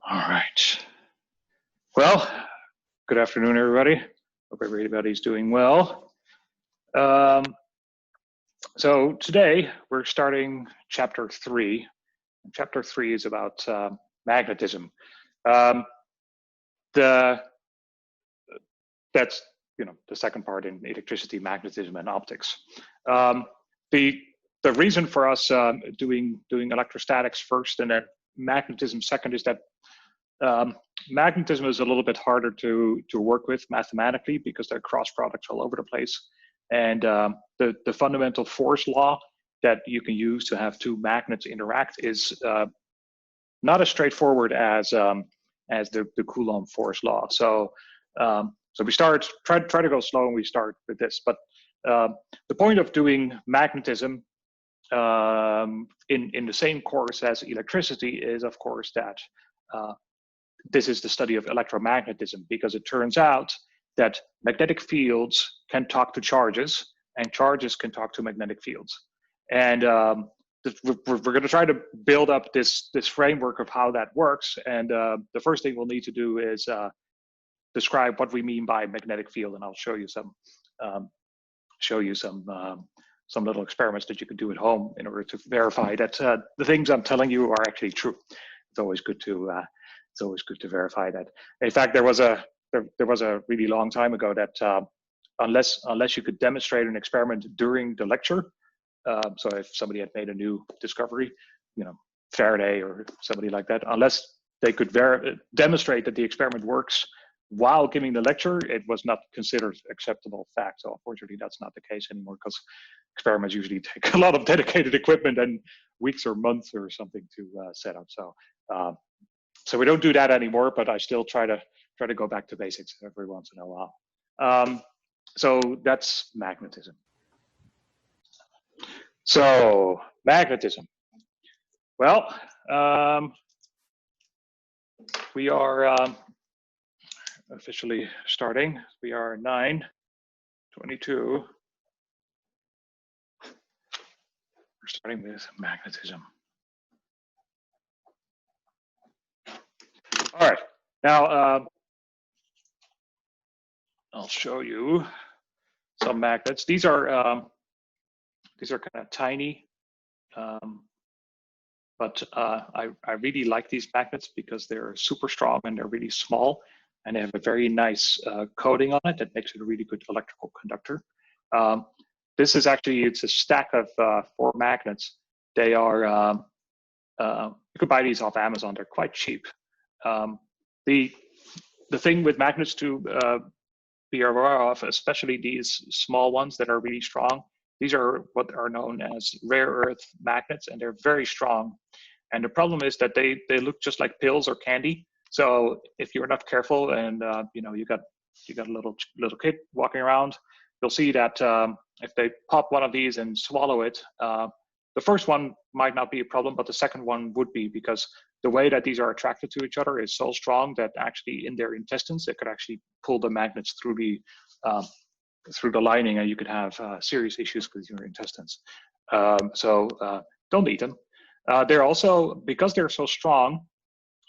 All right. Well, good afternoon, everybody. Hope everybody's doing well. So today we're starting chapter 3. Chapter 3 is about magnetism. That's the second part in electricity, magnetism, and optics. The reason for us doing electrostatics first and then magnetism second is that magnetism is a little bit harder to work with mathematically because there are cross products all over the place. And the fundamental force law that you can use to have two magnets interact is not as straightforward as the Coulomb force law. So we try to go slow and we start with this. But the point of doing magnetism in the same course as electricity is, of course, that this is the study of electromagnetism, because it turns out that magnetic fields can talk to charges and charges can talk to magnetic fields. And we're going to try to build up this framework of how that works. And the first thing we'll need to do is describe what we mean by magnetic field, and I'll show you some little experiments that you can do at home in order to verify that the things I'm telling you are actually true. It's always good to verify that. In fact, there was a really long time ago that unless you could demonstrate an experiment during the lecture, so if somebody had made a new discovery, Faraday or somebody like that, unless they could demonstrate that the experiment works while giving the lecture, it was not considered acceptable fact. So unfortunately, that's not the case anymore, because experiments usually take a lot of dedicated equipment and weeks or months or something to set up. So we don't do that anymore, but I still try to go back to basics every once in a while. So that's magnetism. So magnetism. Well, we are officially starting. We are 9:22. We're starting with magnetism. All right, now I'll show you some magnets. These are kind of tiny, but I really like these magnets because they're super strong and they're really small, and they have a very nice coating on it that makes it a really good electrical conductor. This is actually, it's a stack of 4 magnets. They are, you could buy these off Amazon. They're quite cheap. The thing with magnets to be aware of, especially these small ones that are really strong, these are what are known as rare earth magnets, and they're very strong. And the problem is that they look just like pills or candy. So if you're not careful and you got a little kid walking around, you'll see that if they pop one of these and swallow it, the first one might not be a problem, but the second one would be, because the way that these are attracted to each other is so strong that actually in their intestines, they could actually pull the magnets through the lining, and you could have serious issues with your intestines. So don't eat them. They're also, because they're so strong,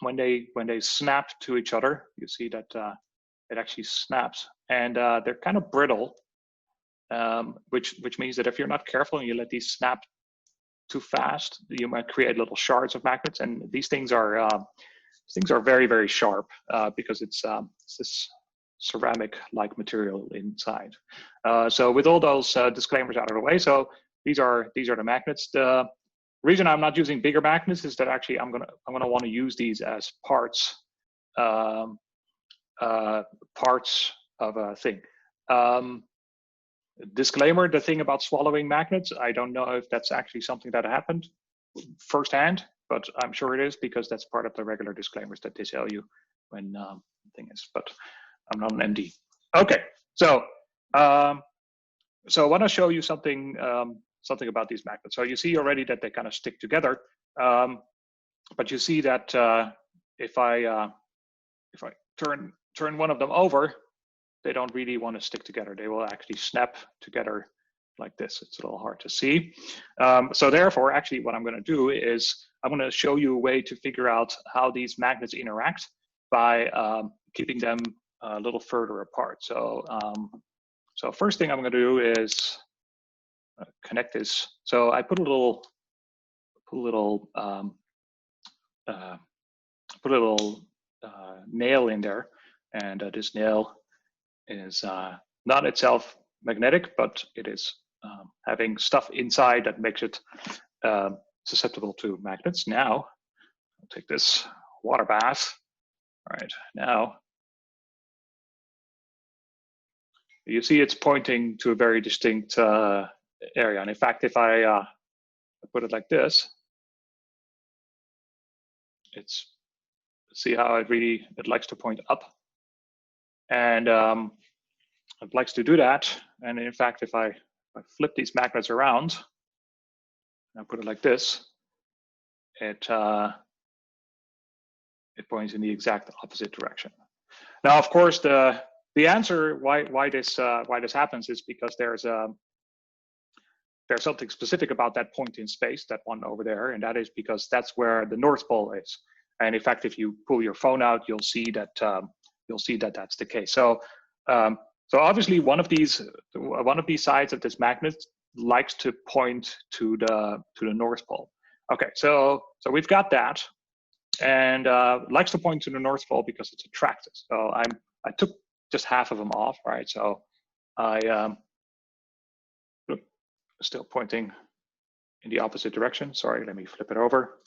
when they snap to each other, you see that it actually snaps, and they're kind of brittle, which means that if you're not careful and you let these snap too fast, you might create little shards of magnets. And these things are very, very sharp because it's this ceramic-like material inside. So with all those disclaimers out of the way, so these are the magnets. The reason I'm not using bigger magnets is that actually I'm gonna want to use these as parts of a thing. Disclaimer: the thing about swallowing magnets, I don't know if that's actually something that happened firsthand, but I'm sure it is, because that's part of the regular disclaimers that they tell you when the thing is. But I'm not an MD. Okay, so I want to show you something about these magnets. So you see already that they kind of stick together, but you see that if I turn one of them over, they don't really want to stick together. They will actually snap together like this. It's a little hard to see. So therefore, actually, what I'm going to do is I'm going to show you a way to figure out how these magnets interact by keeping them a little further apart. So, so first thing I'm going to do is connect this. So I put a little nail in there, and this nail is not itself magnetic, but it is having stuff inside that makes it susceptible to magnets. Now, I'll take this water bath. All right, now you see it's pointing to a very distinct area. And in fact, if I put it like this, it's, see how it likes to point up. And it likes to do that. And in fact, if I flip these magnets around, and I put it like this, it points in the exact opposite direction. Now, of course, the answer why this happens is because there's something specific about that point in space, that one over there, and that is because that's where the North Pole is. And in fact, if you pull your phone out, you'll see that that's the case. So so obviously one of these sides of this magnet likes to point to the North Pole. Okay, so we've got that, and likes to point to the North Pole because it's attracted. So I took just half of them off, right? So I still pointing in the opposite direction. Sorry, let me flip it over.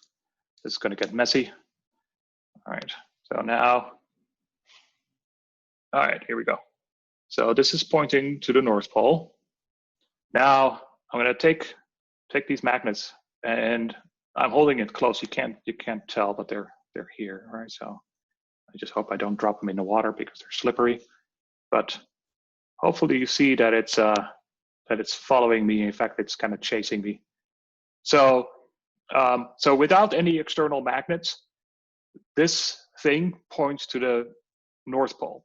This is going to get messy. All right, so now, all right, here we go. So this is pointing to the North Pole. Now I'm going to take these magnets, and I'm holding it close. You can't tell, but they're here, all right? So I just hope I don't drop them in the water because they're slippery. But hopefully you see that it's following me. In fact, it's kind of chasing me. So so without any external magnets, this thing points to the North Pole.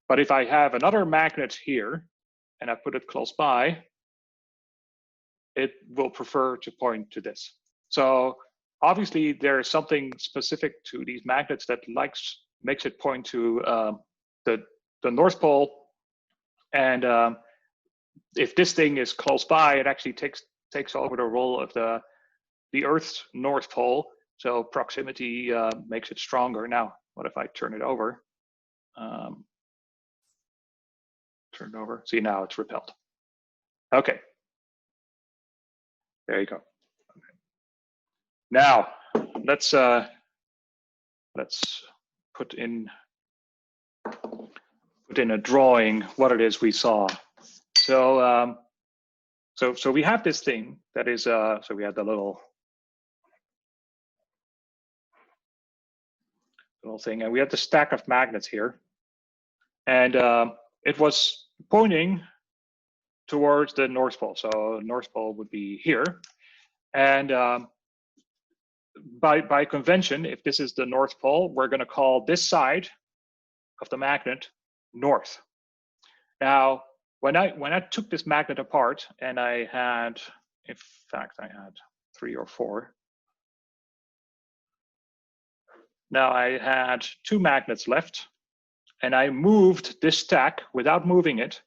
But if I have another magnet here and I put it close by, it will prefer to point to this. So obviously there is something specific to these magnets that makes it point to the North Pole. And if this thing is close by, it actually takes over the role of the Earth's North Pole. So proximity makes it stronger. Now, what if I turn it over? Turn it over. See, now it's repelled. Okay. There you go. Okay. Now let's put in a drawing what it is we saw. So so we have this thing that is so we have the little thing, and we have the stack of magnets here, and it was pointing towards the North Pole. So North Pole would be here, and by convention, if this is the North Pole, we're going to call this side of the magnet north. Now, when I took this magnet apart, and I had, in fact, I had 3 or 4. Now I had 2 magnets left, and I moved this stack without moving it,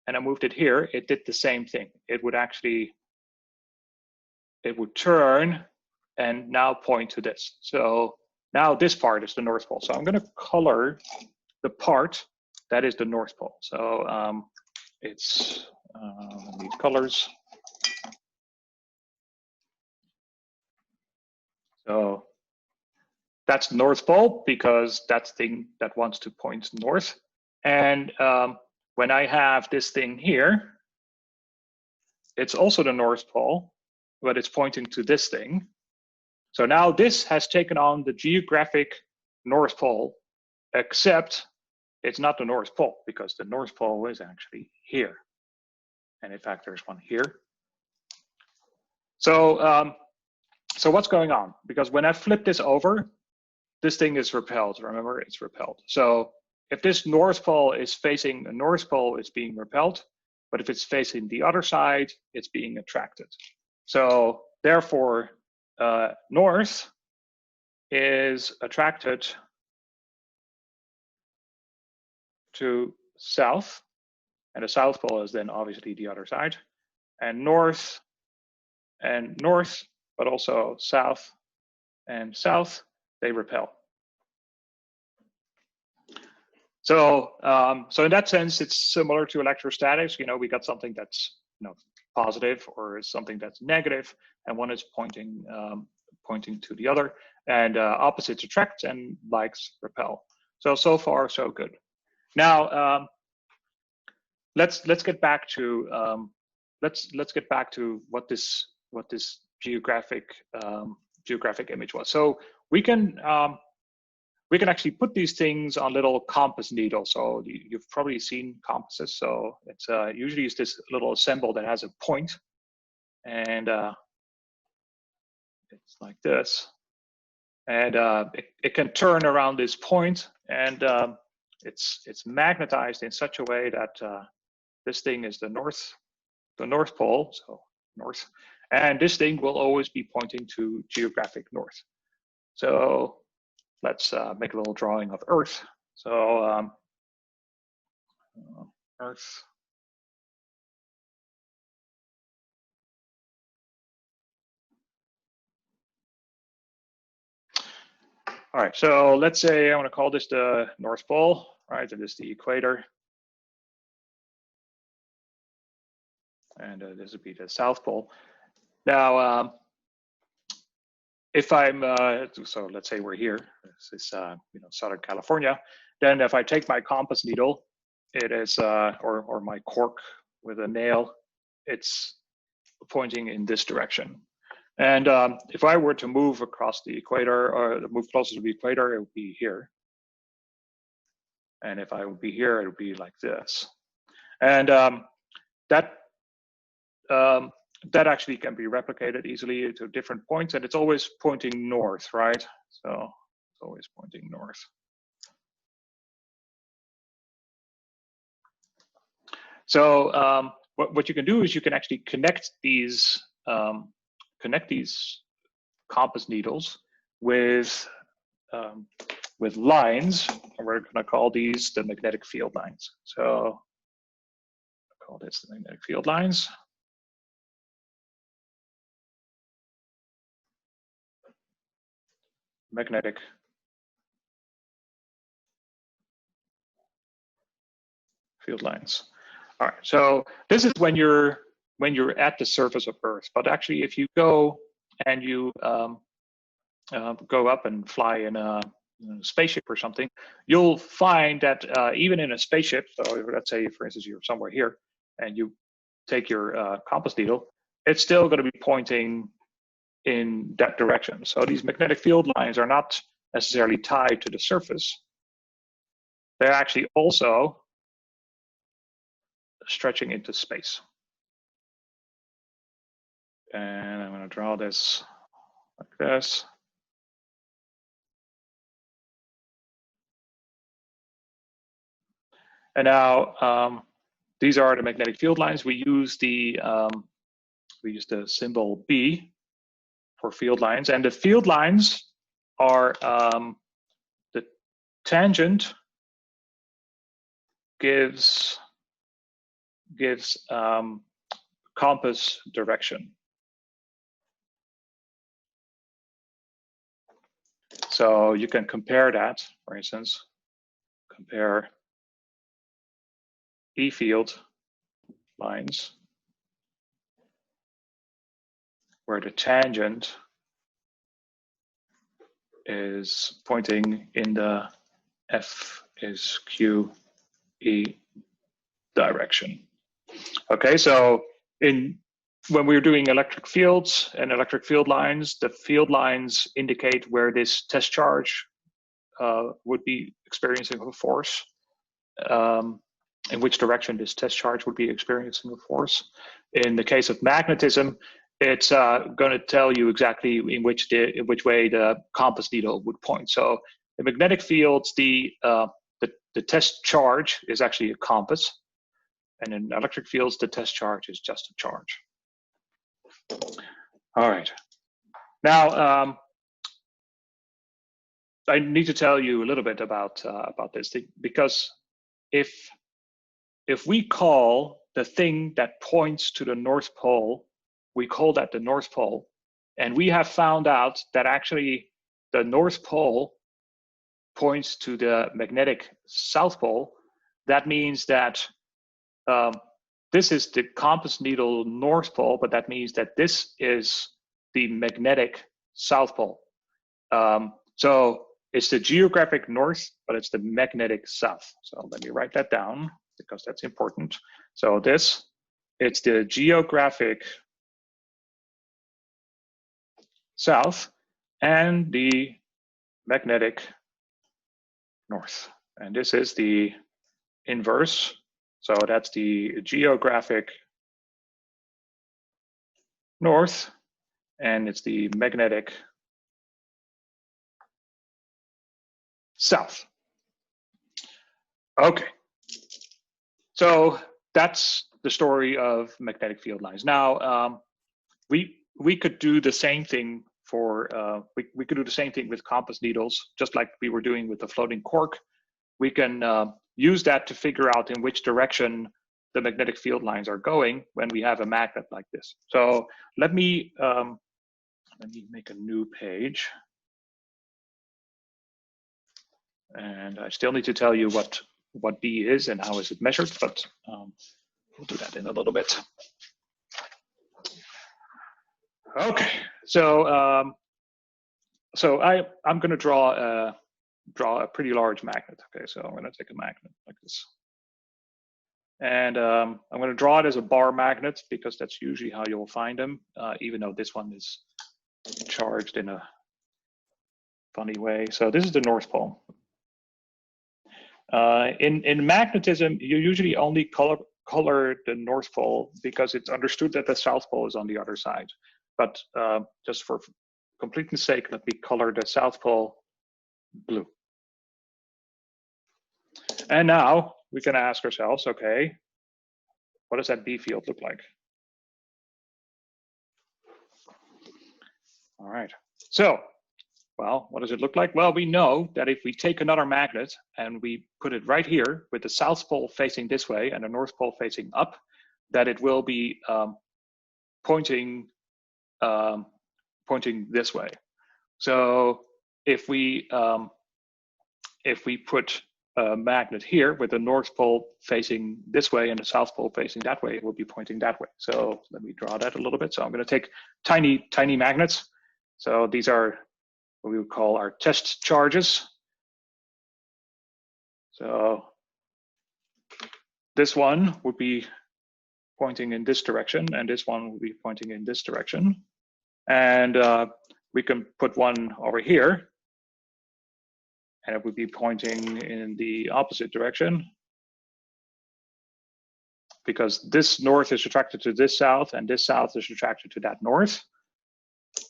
and I moved it here. It did the same thing. It would turn and now point to this. So now this part is the North Pole. So I'm going to color the part that is the North Pole. So it's I need colors. So that's North Pole because that's the thing that wants to point north. And when I have this thing here, it's also the North Pole, but it's pointing to this thing. So now this has taken on the geographic North Pole, except it's not the North Pole because the North Pole is actually here. And in fact, there's one here. So so what's going on? Because when I flip this over, this thing is repelled. Remember, it's repelled. So if this North Pole is facing the North Pole, it's being repelled. but if it's facing the other side, it's being attracted. So therefore, north is attracted to south, and the south pole is then obviously the other side, and north, but also south and south, they repel. So, so in that sense, it's similar to electrostatics. You know, we got something that's positive or something that's negative, and one is pointing to the other, and opposites attract and likes repel. So far so good. Now let's get back to let's get back to what this geographic image was. So we can actually put these things on little compass needles. So you've probably seen compasses. So it's usually is this little symbol that has a point, and it's like this, and it can turn around this point, and it's magnetized in such a way that this thing is the North Pole, so north, and this thing will always be pointing to geographic north. So let's make a little drawing of Earth. So Earth. All right, so let's say I want to call this the North Pole, right? And this is the equator. And this would be the South Pole. Now, if I'm, so let's say we're here, this is Southern California, then if I take my compass needle, it is, or my cork with a nail, it's pointing in this direction. And if I were to move across the equator, or move closer to the equator, it would be here. And if I would be here, it would be like this. And that actually can be replicated easily to different points, and it's always pointing north, right? So it's always pointing north. So what you can do is you can actually connect these compass needles with lines, and we're going to call these the magnetic field lines. So I'll call this the magnetic field lines. Magnetic field lines. All right, so this is when you're at the surface of Earth. But actually, if you go and you go up and fly in a spaceship or something, you'll find that even in a spaceship, so let's say, for instance, you're somewhere here and you take your compass needle, it's still going to be pointing in that direction. So these magnetic field lines are not necessarily tied to the surface. They're actually also stretching into space. And I'm going to draw this like this. And now these are the magnetic field lines. We use the symbol B for field lines, and the field lines are the tangent gives compass direction. So you can compare that, for instance, compare E field lines where the tangent is pointing in the F is Q E direction. Okay, so when we're doing electric fields and electric field lines, the field lines indicate where this test charge would be experiencing a force, in which direction this test charge would be experiencing a force. In the case of magnetism, it's going to tell you exactly in which way the compass needle would point. So in magnetic fields, the test charge is actually a compass, And in electric fields, the test charge is just a charge. All right. Now, I need to tell you a little bit about this thing, because if we call the thing that points to the North Pole, we call that the North Pole, and we have found out that actually the North Pole points to the magnetic South Pole, that means that this is the compass needle North Pole, but that means that this is the magnetic South Pole. So it's the geographic north, but it's the magnetic south. So let me write that down because that's important. So it's the geographic south and the magnetic north. And this is the inverse. So that's the geographic north, and it's the magnetic south. Okay, so that's the story of magnetic field lines. Now, we could do the same thing for we could do the same thing with compass needles, just like we were doing with the floating cork. We can use that to figure out in which direction the magnetic field lines are going when we have a magnet like this. So let me make a new page. And I still need to tell you what B is and how is it measured, but we'll do that in a little bit. Okay, so I'm going to draw a pretty large magnet. Okay, so I'm going to take a magnet like this, and I'm going to draw it as a bar magnet because that's usually how you'll find them, even though this one is charged in a funny way. So this is the North Pole. In magnetism, you usually only color the North Pole because it's understood that the South Pole is on the other side. But just for completeness sake, let me color the South Pole blue. And now we can ask ourselves, okay, what does that B field look like? All right, so, well, what does it look like? Well, we know that if we take another magnet and we put it right here with the South Pole facing this way and the North Pole facing up, that it will be pointing this way. So if we put a magnet here with the North Pole facing this way and the South Pole facing that way, it will be pointing that way. So let me draw that a little bit. So I'm going to take tiny magnets. So these are what we would call our test charges. So this one would be pointing in this direction, and this one would be pointing in this direction. And we can put one over here, and it would be pointing in the opposite direction, because this north is attracted to this south, and this south is attracted to that north,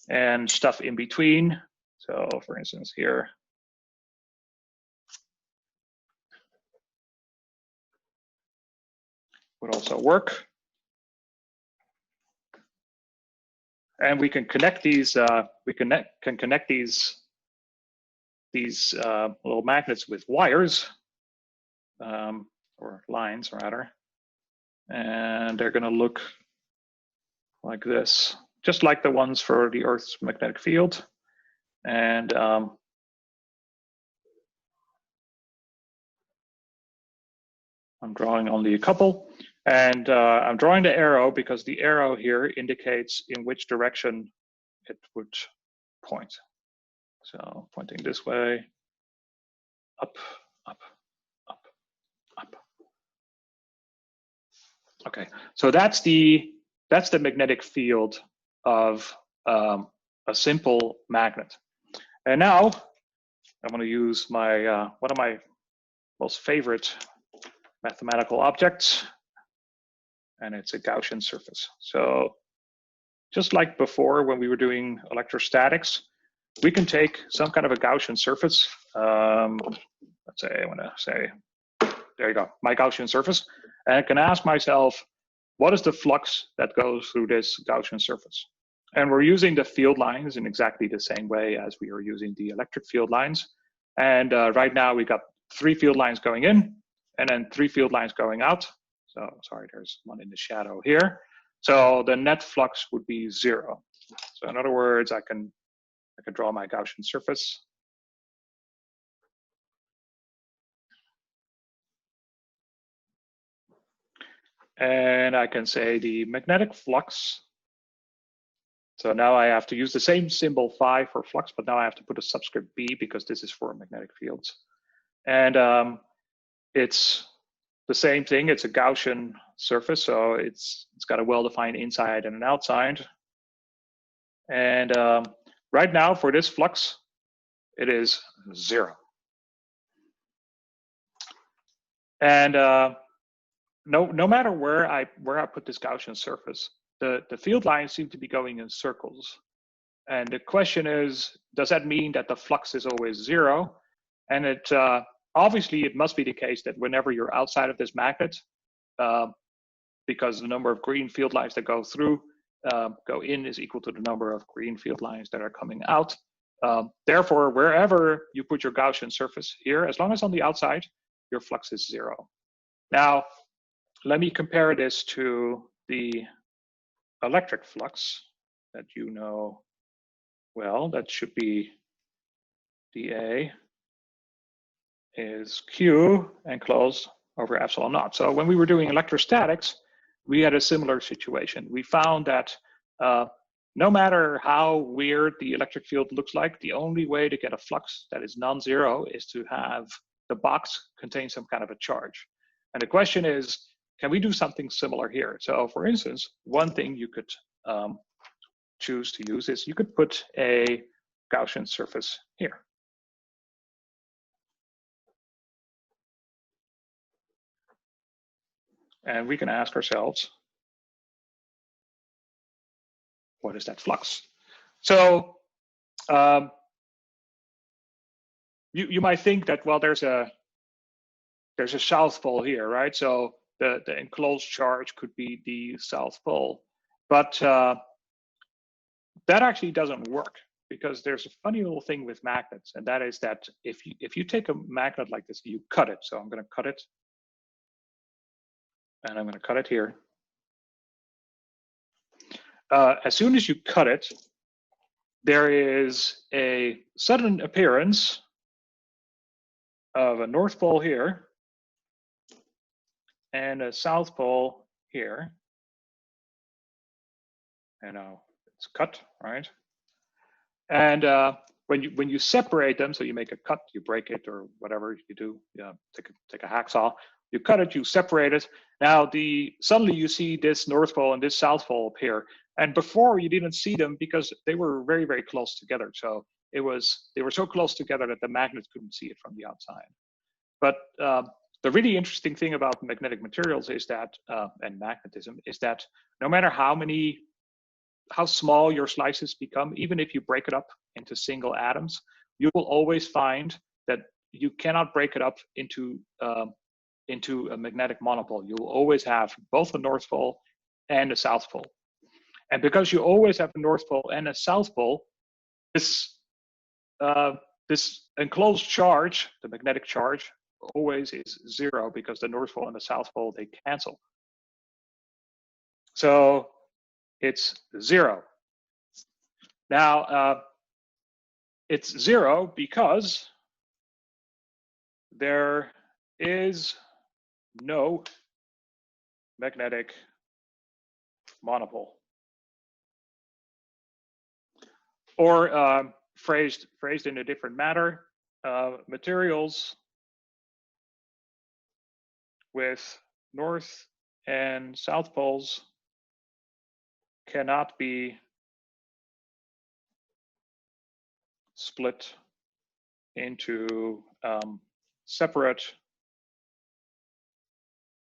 and stuff in between. So for instance, here, would also work. And we can connect these, can connect these little magnets with wires, or lines rather. And they're gonna look like this, just like the ones for the Earth's magnetic field. And I'm drawing only a couple. And I'm drawing the arrow because the arrow here indicates in which direction it would point. So pointing this way, up, up, up, up. Okay, so that's the magnetic field of a simple magnet. And now I'm going to use my one of my most favorite mathematical objects, and it's a Gaussian surface. So just like before when we were doing electrostatics, we can take some kind of a Gaussian surface. Let's say I want to say there you go, my Gaussian surface. And I can ask myself, what is the flux that goes through this Gaussian surface? And we're using the field lines in exactly the same way as we are using the electric field lines. And right now we got 3 field lines going in and then 3 field lines going out. So sorry, there's one in the shadow here. So the net flux would be 0. So in other words, I can draw my Gaussian surface. And I can say the magnetic flux. So now I have to use the same symbol phi for flux, but now I have to put a subscript B because this is for magnetic fields. And it's the same thing. It's a Gaussian surface, so it's got a well-defined inside and an outside. And right now for this flux, it is 0. And no matter where I put this Gaussian surface, the field lines seem to be going in circles. And the question is, does that mean that the flux is always 0? And it obviously it must be the case that whenever you're outside of this magnet, because the number of green field lines that go through go in is equal to the number of green field lines that are coming out. Therefore, wherever you put your Gaussian surface here, as long as on the outside, your flux is 0. Now, let me compare this to the electric flux that you know well. That should be dA is Q enclosed over epsilon naught. So when we were doing electrostatics, we had a similar situation. We found that no matter how weird the electric field looks like, the only way to get a flux that is non-zero is to have the box contain some kind of a charge. And the question is, can we do something similar here? So for instance, one thing you could choose to use is you could put a Gaussian surface here. And we can ask ourselves, what is that flux? So you might think that, well, there's a south pole here, right? So the enclosed charge could be the south pole, but that actually doesn't work, because there's a funny little thing with magnets, and that is that if you take a magnet like this, you cut it. So I'm going to cut it, and I'm going to cut it here. As soon as you cut it, there is a sudden appearance of a north pole here and a south pole here. And now it's cut, right? And when you separate them, so you make a cut, you break it or whatever you do, take a hacksaw, you cut it, you separate it. Now suddenly you see this north pole and this south pole appear. And before you didn't see them because they were very, very close together. So they were so close together that the magnet couldn't see it from the outside. But the really interesting thing about magnetic materials is that, and magnetism, is that no matter how small your slices become, even if you break it up into single atoms, you will always find that you cannot break it up into a magnetic monopole. You will always have both the north pole and the south pole. And because you always have a north pole and a south pole, this enclosed charge, the magnetic charge, always is 0, because the north pole and the south pole, they cancel. So it's 0. Now, it's 0 because there is no magnetic monopole. Or phrased in a different manner, materials with north and south poles cannot be split into separate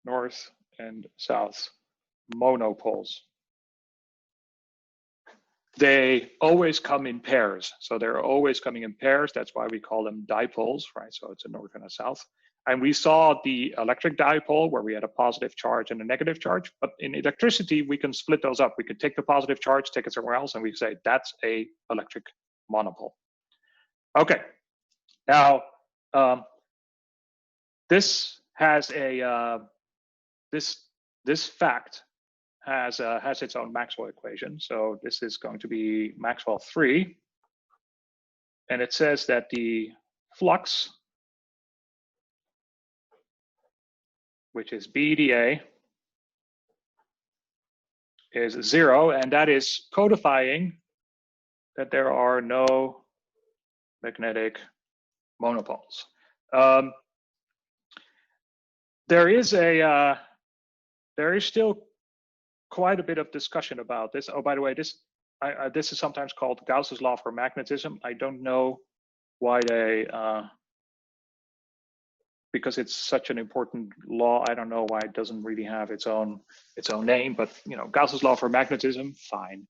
north and south monopoles. They always come in pairs. So they're always coming in pairs. That's why we call them dipoles, right? So it's a north and a south. And we saw the electric dipole where we had a positive charge and a negative charge. But in electricity, we can split those up. We can take the positive charge, take it somewhere else, and we say that's a electric monopole. Okay. Now, this has a this fact has its own Maxwell equation. So this is going to be Maxwell 3, and it says that the flux, which is BdA, is 0, and that is codifying that there are no magnetic monopoles. There is still quite a bit of discussion about this. Oh, by the way, this is sometimes called Gauss's law for magnetism. I don't know why they, because it's such an important law, I don't know why it doesn't really have its own name. But you know, Gauss's law for magnetism, fine.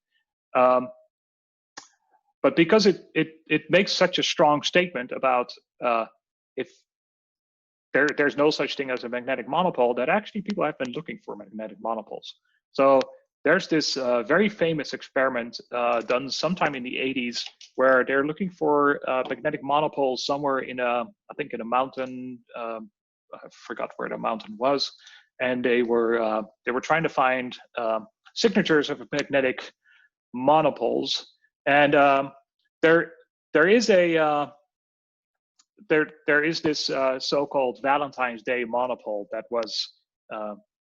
But because it makes such a strong statement about if there's no such thing as a magnetic monopole, that actually people have been looking for magnetic monopoles. So there's this very famous experiment done sometime in the 80s where they're looking for magnetic monopoles somewhere in I think in a mountain. I forgot where the mountain was, and they were trying to find signatures of magnetic monopoles. And there is this so-called Valentine's Day monopole that was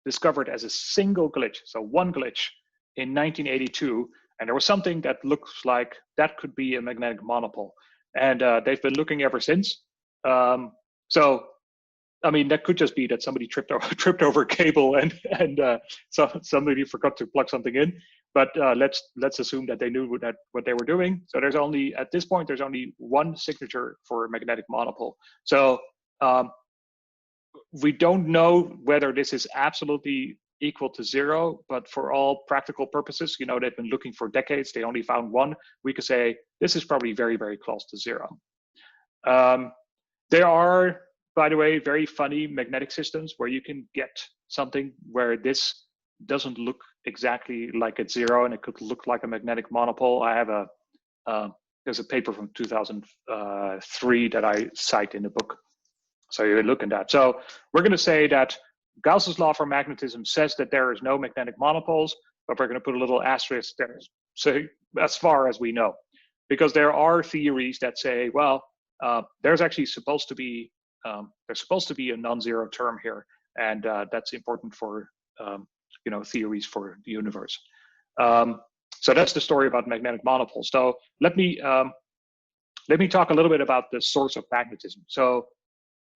discovered as a single glitch, so one glitch in 1982, and there was something that looks like that could be a magnetic monopole, and they've been looking ever since. So, I mean, that could just be that somebody tripped over a cable and so somebody forgot to plug something in. But let's assume that they knew what they were doing. So there's only, at this point, there's only one signature for a magnetic monopole. So we don't know whether this is absolutely equal to 0, but for all practical purposes, you know, they've been looking for decades. They only found one. We could say this is probably very, very close to 0. There are, by the way, very funny magnetic systems where you can get something where this doesn't look exactly like it's 0 and it could look like a magnetic monopole. I have there's a paper from 2003 that I cite in the book. So you look at that. So we're going to say that Gauss's law for magnetism says that there is no magnetic monopoles, but we're going to put a little asterisk there. So as far as we know, because there are theories that say, well, there's actually supposed to be a non-zero term here, and that's important for you know, theories for the universe. So that's the story about magnetic monopoles. So let me talk a little bit about the source of magnetism.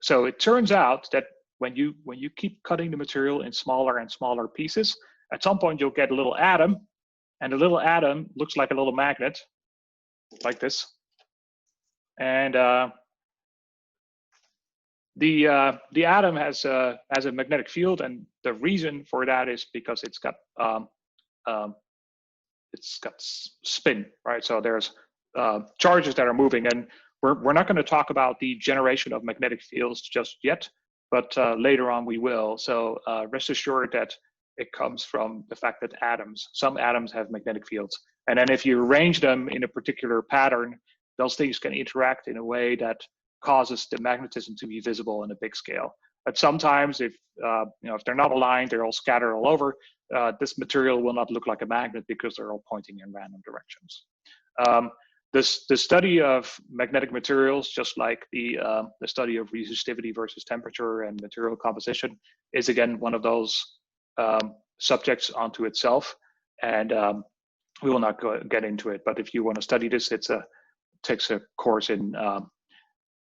So it turns out that when you keep cutting the material in smaller and smaller pieces, at some point you'll get a little atom, and the little atom looks like a little magnet, like this. And the atom has a magnetic field, and the reason for that is because it's got spin, right? So there's charges that are moving, and we're not going to talk about the generation of magnetic fields just yet, but later on we will. So rest assured that it comes from the fact that some atoms have magnetic fields, and then if you arrange them in a particular pattern, those things can interact in a way that causes the magnetism to be visible in a big scale. But sometimes, if they're not aligned, they're all scattered all over. This material will not look like a magnet because they're all pointing in random directions. The study of magnetic materials, just like the study of resistivity versus temperature and material composition, is again one of those subjects unto itself, and we will not get into it. But if you want to study this, it takes a course in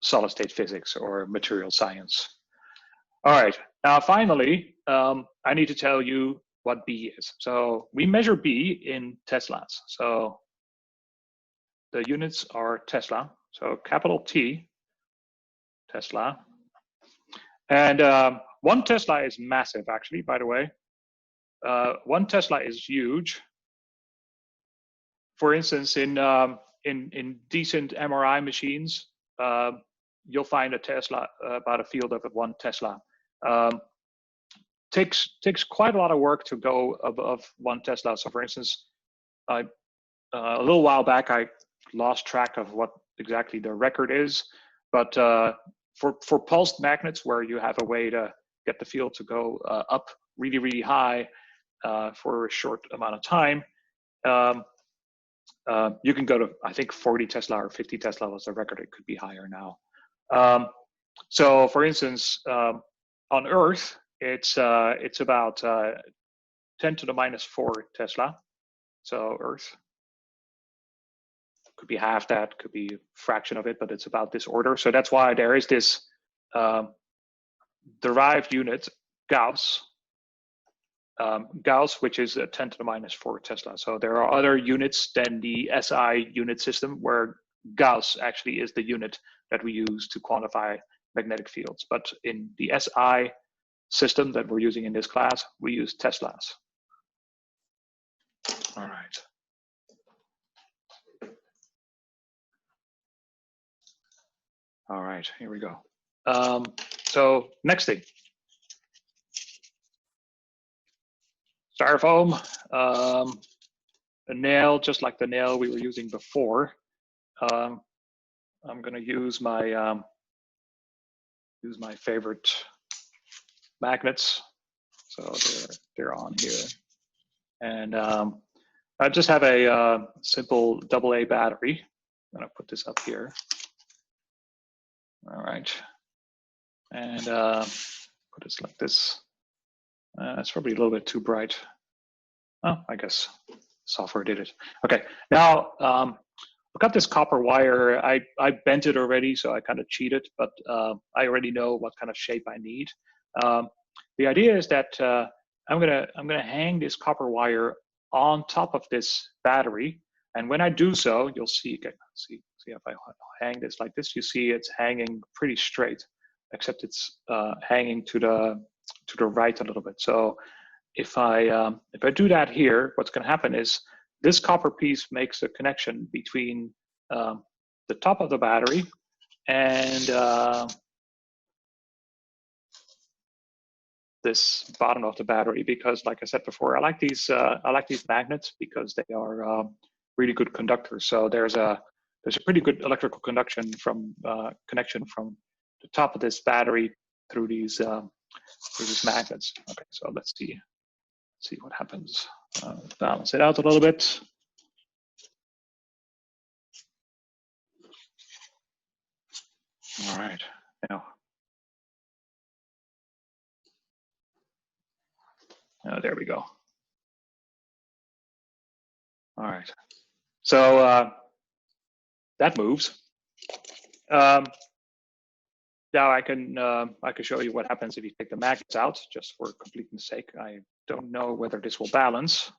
solid state physics or material science. All right, now finally, I need to tell you what B is. So we measure B in Teslas. So the units are Tesla, so capital T, Tesla. And 1 Tesla is massive, actually, by the way. 1 Tesla is huge. For instance, in decent MRI machines, you'll find a Tesla, about a field of 1 Tesla. Takes quite a lot of work to go above 1 Tesla. So for instance, a little while back, I lost track of what exactly the record is, but for pulsed magnets, where you have a way to get the field to go up really, really high for a short amount of time, you can go to, I think, 40 Tesla or 50 Tesla was the record. It could be higher now. So for instance, on Earth, it's about 10 to the minus 4 Tesla. So Earth could be half that, could be a fraction of it, but it's about this order. So that's why there is this derived unit, Gauss, which is a 10 to the minus 4 Tesla. So there are other units than the SI unit system, where Gauss actually is the unit that we use to quantify magnetic fields. But in the SI system that we're using in this class, we use Teslas. All right. All right, here we go. So next thing. Styrofoam, a nail, just like the nail we were using before. I'm going to use my favorite magnets. So they're on here, and I just have a simple AA battery. I'm going to put this up here. All right, and put this like this. It's probably a little bit too bright. Oh, I guess software did it. Okay, now I've got this copper wire. I bent it already, so I kind of cheated, but I already know what kind of shape I need. The idea is that I'm gonna hang this copper wire on top of this battery, and when I do so, you'll see. Okay, see if I hang this like this, you see it's hanging pretty straight, except it's hanging to the right a little bit. So if I do that here, what's going to happen is this copper piece makes a connection between the top of the battery and this bottom of the battery, because, like I said before, I like these magnets because they are really good conductors. So there's a pretty good electrical connection from the top of this battery through these magnets. Okay, so let's see what happens. Balance it out a little bit. All right, now. There we go. All right, so that moves. Now I can show you what happens if you take the magnets out, just for completeness sake. I don't know whether this will balance.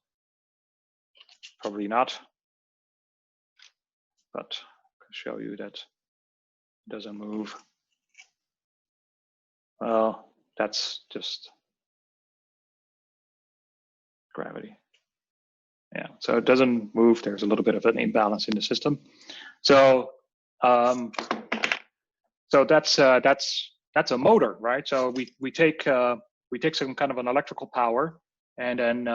Probably not. But I can show you that it doesn't move. Well, that's just gravity. Yeah, so it doesn't move. There's a little bit of an imbalance in the system. So so that's a motor, right? So we take some kind of an electrical power, and then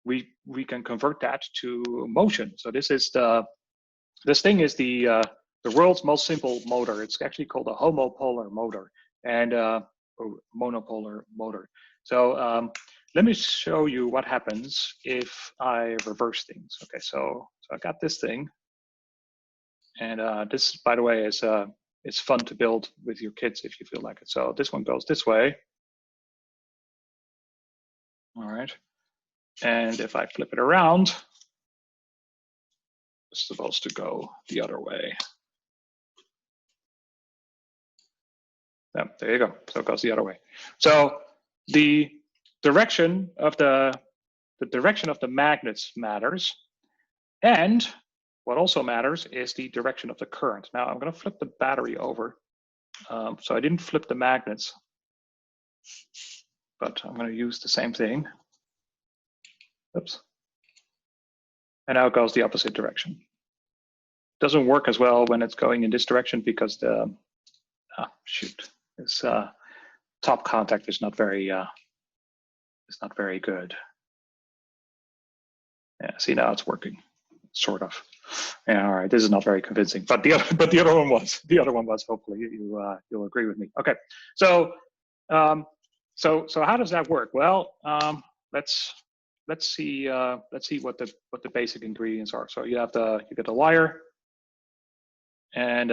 we can convert that to motion. So this thing is the world's most simple motor. It's actually called a homopolar motor and or monopolar motor. So let me show you what happens if I reverse things. Okay, so I got this thing, and this, by the way, is it's fun to build with your kids if you feel like it. So this one goes this way. All right. And if I flip it around, it's supposed to go the other way. Yeah, there you go. So it goes the other way. So the direction of the magnets matters, and what also matters is the direction of the current. Now I'm going to flip the battery over. So I didn't flip the magnets, but I'm going to use the same thing. Oops. And now it goes the opposite direction. Doesn't work as well when it's going in this direction because the shoot, this top contact is not very good. Yeah, see, now it's working, sort of. Yeah, all right, this is not very convincing, but the other one was. The other one was. Hopefully, you'll agree with me. Okay, so so how does that work? Well, let's see what the basic ingredients are. So you get the wire, and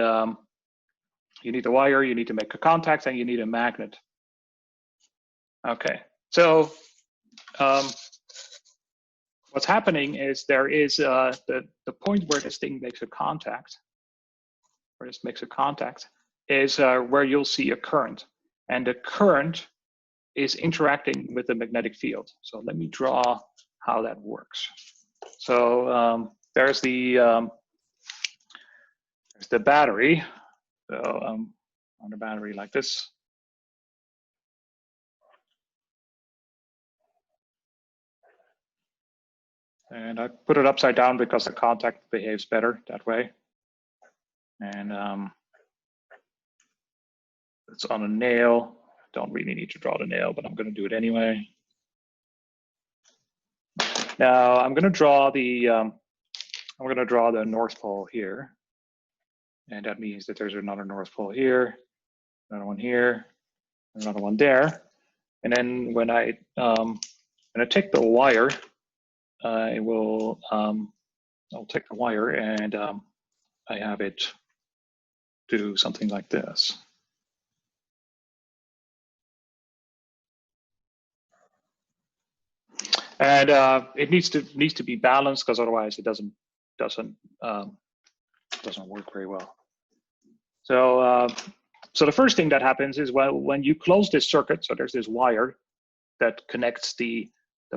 you need the wire. You need to make a contact, and you need a magnet. Okay, so what's happening is there is the point where this thing makes a contact, is where you'll see a current, and the current is interacting with the magnetic field. So let me draw how that works. So there's the battery. So on the battery like this. And I put it upside down because the contact behaves better that way. And it's on a nail. Don't really need to draw the nail, but I'm going to do it anyway. Now I'm going to draw the North Pole here, and that means that there's another North Pole here, another one here, another one there. And then when I take the wire, I'll take the wire and I have it do something like this. And it needs to be balanced, because otherwise it doesn't work very well. So so the first thing that happens is when you close this circuit, so there's this wire that connects the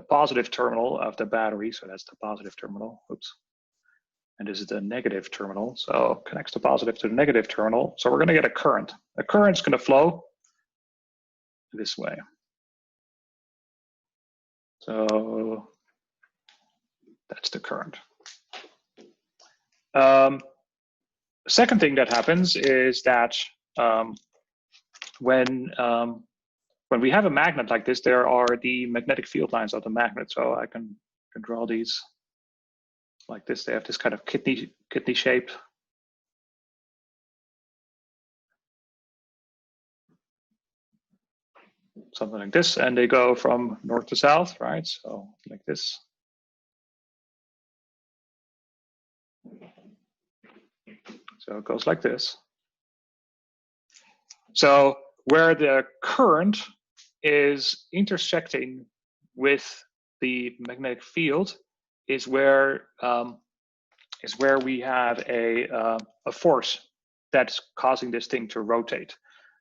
positive terminal of the battery. So that's the positive terminal. Oops. And this is the negative terminal. So connects the positive to the negative terminal. So we're going to get a current. A current's going to flow this way. So that's the current. Second thing that happens is that when we have a magnet like this, there are the magnetic field lines of the magnet. So I can draw these like this. They have this kind of kidney shape. Something like this, and they go from north to south, right? So like this. So it goes like this. So where the current is intersecting with the magnetic field is where we have a force that's causing this thing to rotate.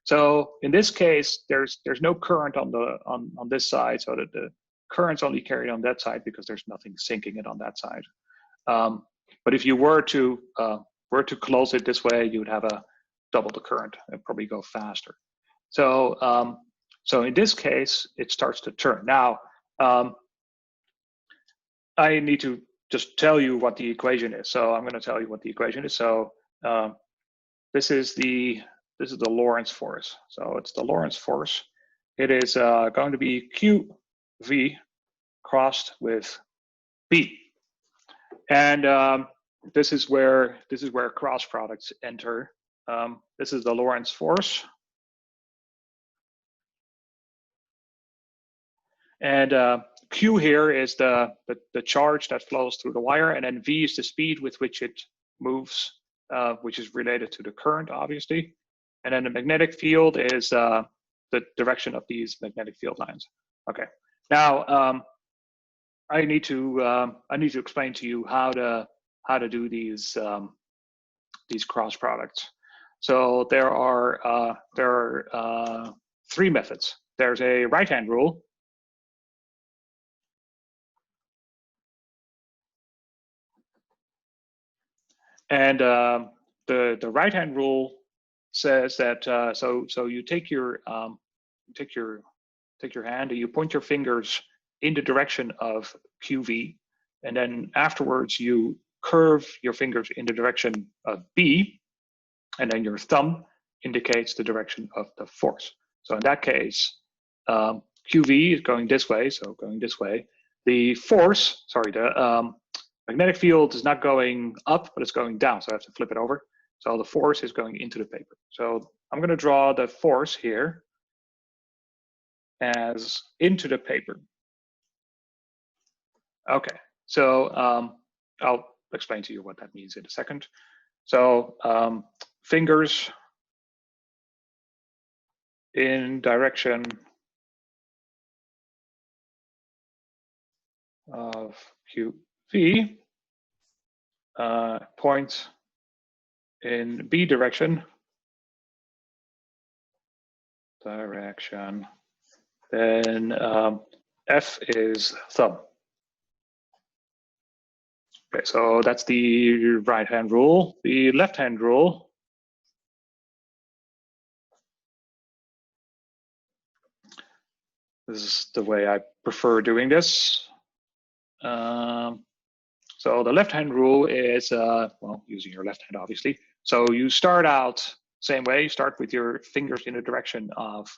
So in this case, there's no current on this side, so that the current's only carried on that side because there's nothing sinking it on that side. But if you were to close it this way, you would have double the current and probably go faster. So so in this case, it starts to turn. Now I need to just tell you what the equation is. So I'm going to tell you what the equation is. So this is the Lorentz force. So it's the Lorentz force. It is going to be QV crossed with B, and this is where cross products enter. This is the Lorentz force, and Q here is the charge that flows through the wire, and then V is the speed with which it moves, which is related to the current, obviously. And then the magnetic field is the direction of these magnetic field lines. Okay. Now I need to explain to you how to do these cross products. So there are three methods. There's a right-hand rule. And the right-hand rule says that so you take your hand and you point your fingers in the direction of QV, and then afterwards you curve your fingers in the direction of B, and then your thumb indicates the direction of the force. So in that case, QV is going this way, so going this way. The force, sorry, the magnetic field is not going up, but it's going down, so I have to flip it over. So the force is going into the paper. So I'm going to draw the force here as into the paper. Okay, so I'll explain to you what that means in a second. So fingers in direction of QV, point in B direction, then F is thumb. Okay, so that's the right-hand rule. The left-hand rule this is the way I prefer doing this. So the left-hand rule is, well, using your left hand, obviously. So you start out same way. You start with your fingers in the direction of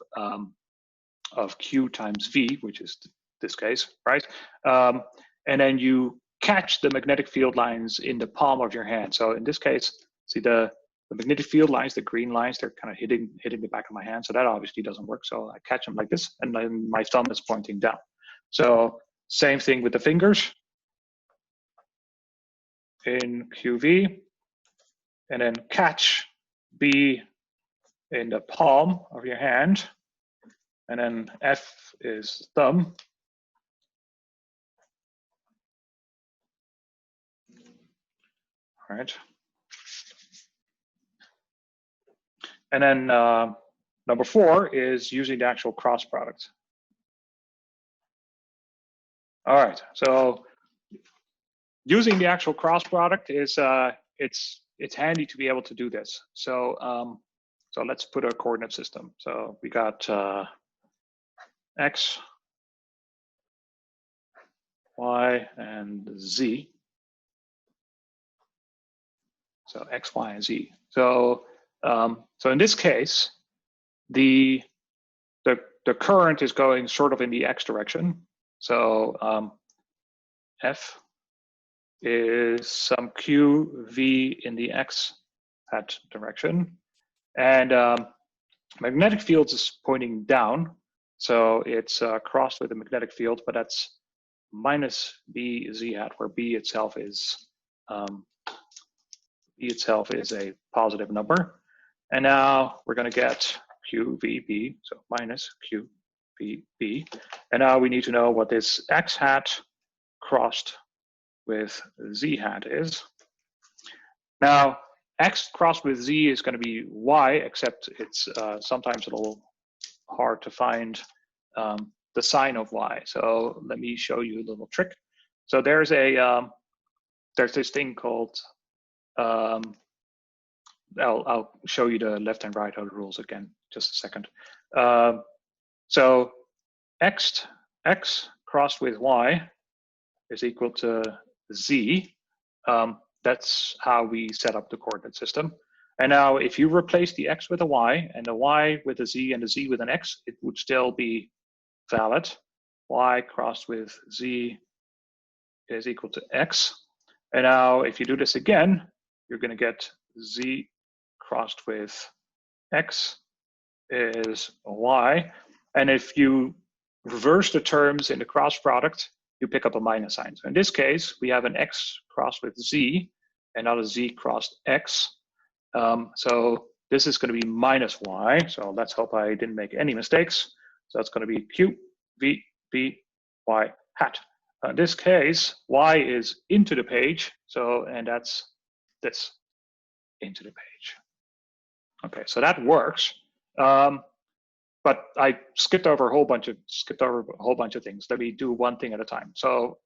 Q times V, which is this case, right? And then you catch the magnetic field lines in the palm of your hand. So in this case, see the magnetic field lines, the green lines, they're kind of hitting the back of my hand. So that obviously doesn't work. So I catch them like this, and then my thumb is pointing down. So same thing with the fingers in QV, and then catch B in the palm of your hand, and then F is thumb. All right. And then number 4 is using the actual cross product. All right, so using the actual cross product is it's handy to be able to do this. So so let's put a coordinate system. So we got X, Y, and Z. So X, Y, and Z. So so in this case, the current is going sort of in the X direction. So F is some QV in the X hat direction, and magnetic fields is pointing down, so it's crossed with the magnetic field, but that's minus B Z hat, where B itself is a positive number. And now we're going to get QVB, so minus QVB. And now we need to know what this X hat crossed with Z hat is. Now, X crossed with Z is going to be Y, except it's sometimes a little hard to find the sign of Y. So let me show you a little trick. So there's this thing called, I'll show you the left and right hand rules again, just a second. So X crossed with Y is equal to Z. That's how we set up the coordinate system. And now if you replace the X with a Y and the Y with a Z and the Z with an X, it would still be valid. Y crossed with Z is equal to X. And now if you do this again, you're going to get Z crossed with X is Y. And if you reverse the terms in the cross product, you pick up a minus sign. So in this case, we have an X crossed with Z and not a Z crossed X. So this is going to be minus Y. So let's hope I didn't make any mistakes. So it's going to be Q, V, B, Y hat. In this case, Y is into the page. So, and that's this, into the page. Okay, so that works. But I skipped over a whole bunch of things. Let me do one thing at a time. So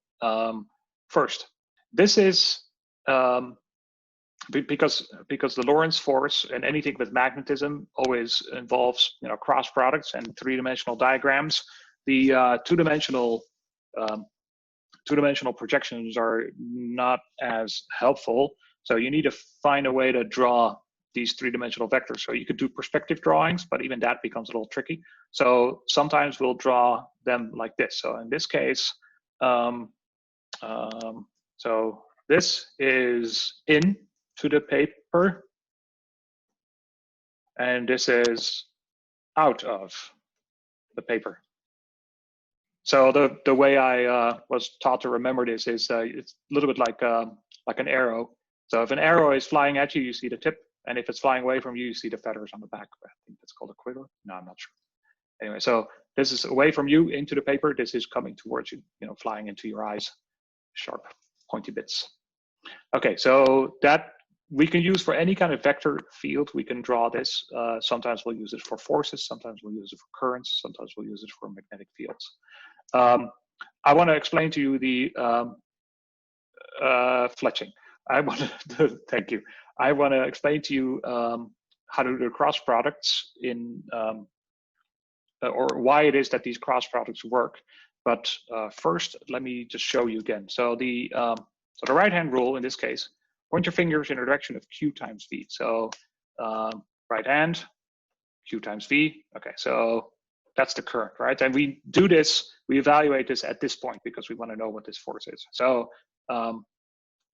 first, this is because the Lorentz force and anything with magnetism always involves cross products and three-dimensional diagrams. The two-dimensional projections are not as helpful. So you need to find a way to draw these three-dimensional vectors. So you could do perspective drawings, but even that becomes a little tricky. So sometimes we'll draw them like this. So in this case, so this is in to the paper, and this is out of the paper. So the way I was taught to remember this is it's a little bit like an arrow. So if an arrow is flying at you, you see the tip, and if it's flying away from you, you see the feathers on the back. I think that's called a quiver. No, I'm not sure. Anyway, so this is away from you into the paper. This is coming towards you, flying into your eyes, sharp, pointy bits. Okay, so that we can use for any kind of vector field. We can draw this. Sometimes we'll use it for forces. Sometimes we'll use it for currents. Sometimes we'll use it for magnetic fields. I want to explain to you the fletching. Thank you. I want to explain to you how to do cross products in, or why it is that these cross products work. But first, let me just show you again. So the right-hand rule in this case, point your fingers in the direction of Q times V. So right hand, Q times V. Okay, so that's the current, right? And we do this, we evaluate this at this point because we want to know what this force is. So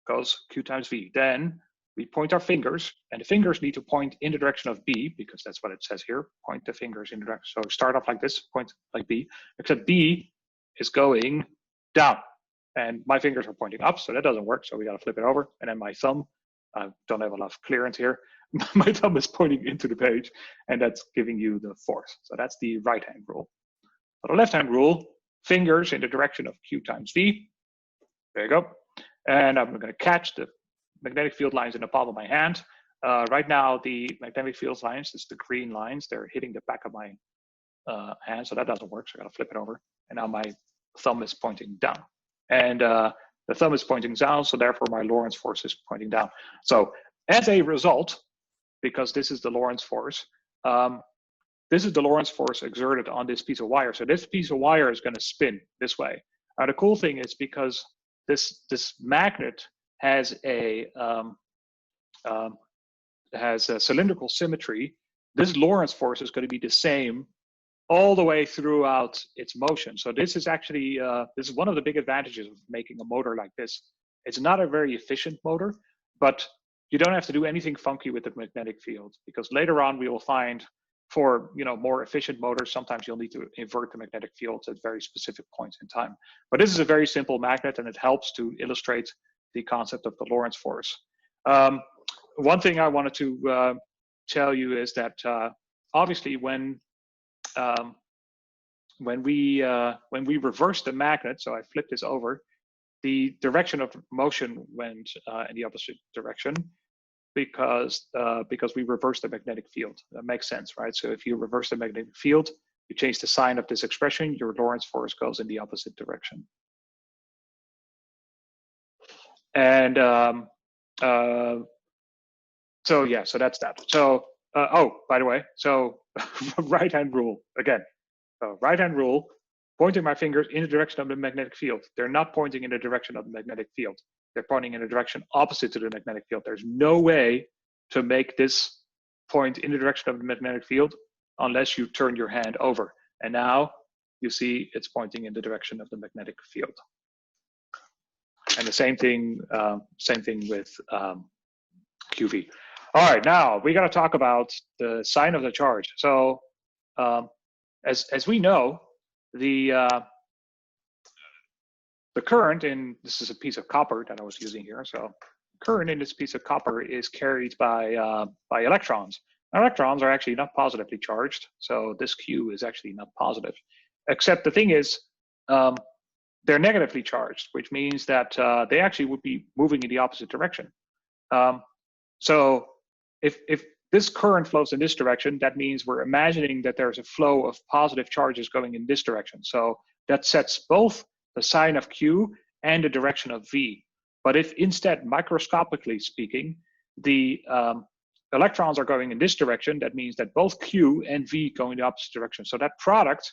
goes Q times V. Then we point our fingers, and the fingers need to point in the direction of B, because that's what it says here. Point the fingers in the direction. So start off like this, point like B, except B is going down. And my fingers are pointing up, so that doesn't work. So we got to flip it over. And then my thumb, I don't have enough clearance here. My thumb is pointing into the page, and that's giving you the force. So that's the right-hand rule. For the left-hand rule, fingers in the direction of Q times V. There you go. And I'm going to catch the magnetic field lines in the palm of my hand. Right now, the magnetic field lines, it's the green lines, they're hitting the back of my hand, so that doesn't work. So I got to flip it over. And now my thumb is pointing down. And the thumb is pointing down, so therefore my Lorentz force is pointing down. So as a result, because this is the Lorentz force, this is the Lorentz force exerted on this piece of wire. So this piece of wire is going to spin this way. Now the cool thing is, because this magnet has a cylindrical symmetry, this Lorentz force is going to be the same all the way throughout its motion. So this is actually, this is one of the big advantages of making a motor like this. It's not a very efficient motor, but you don't have to do anything funky with the magnetic field, because later on we will find for more efficient motors, sometimes you'll need to invert the magnetic field at very specific points in time. But this is a very simple magnet, and it helps to illustrate the concept of the Lorentz force. One thing I wanted to tell you is that obviously when we reverse the magnet, so I flip this over, the direction of motion went in the opposite direction, because we reverse the magnetic field. That makes sense, right? So if you reverse the magnetic field, you change the sign of this expression, your Lorentz force goes in the opposite direction. And so yeah, so that's that. So oh, by the way, so right-hand rule again. So right-hand rule, pointing my fingers in the direction of the magnetic field. They're not pointing in the direction of the magnetic field. They're pointing in a direction opposite to the magnetic field. There's no way to make this point in the direction of the magnetic field unless you turn your hand over. And now you see it's pointing in the direction of the magnetic field. And the same thing with QV. All right, now we got to talk about the sign of the charge. So as we know, the current in, this is a piece of copper that I was using here. So current in this piece of copper is carried by electrons. Electrons are actually not positively charged, so this Q is actually not positive. Except the thing is, they're negatively charged, which means that they actually would be moving in the opposite direction. So if this current flows in this direction, that means we're imagining that there's a flow of positive charges going in this direction. So that sets both the sign of Q and the direction of V. But if instead, microscopically speaking, the electrons are going in this direction, that means that both Q and V go in the opposite direction. So that product,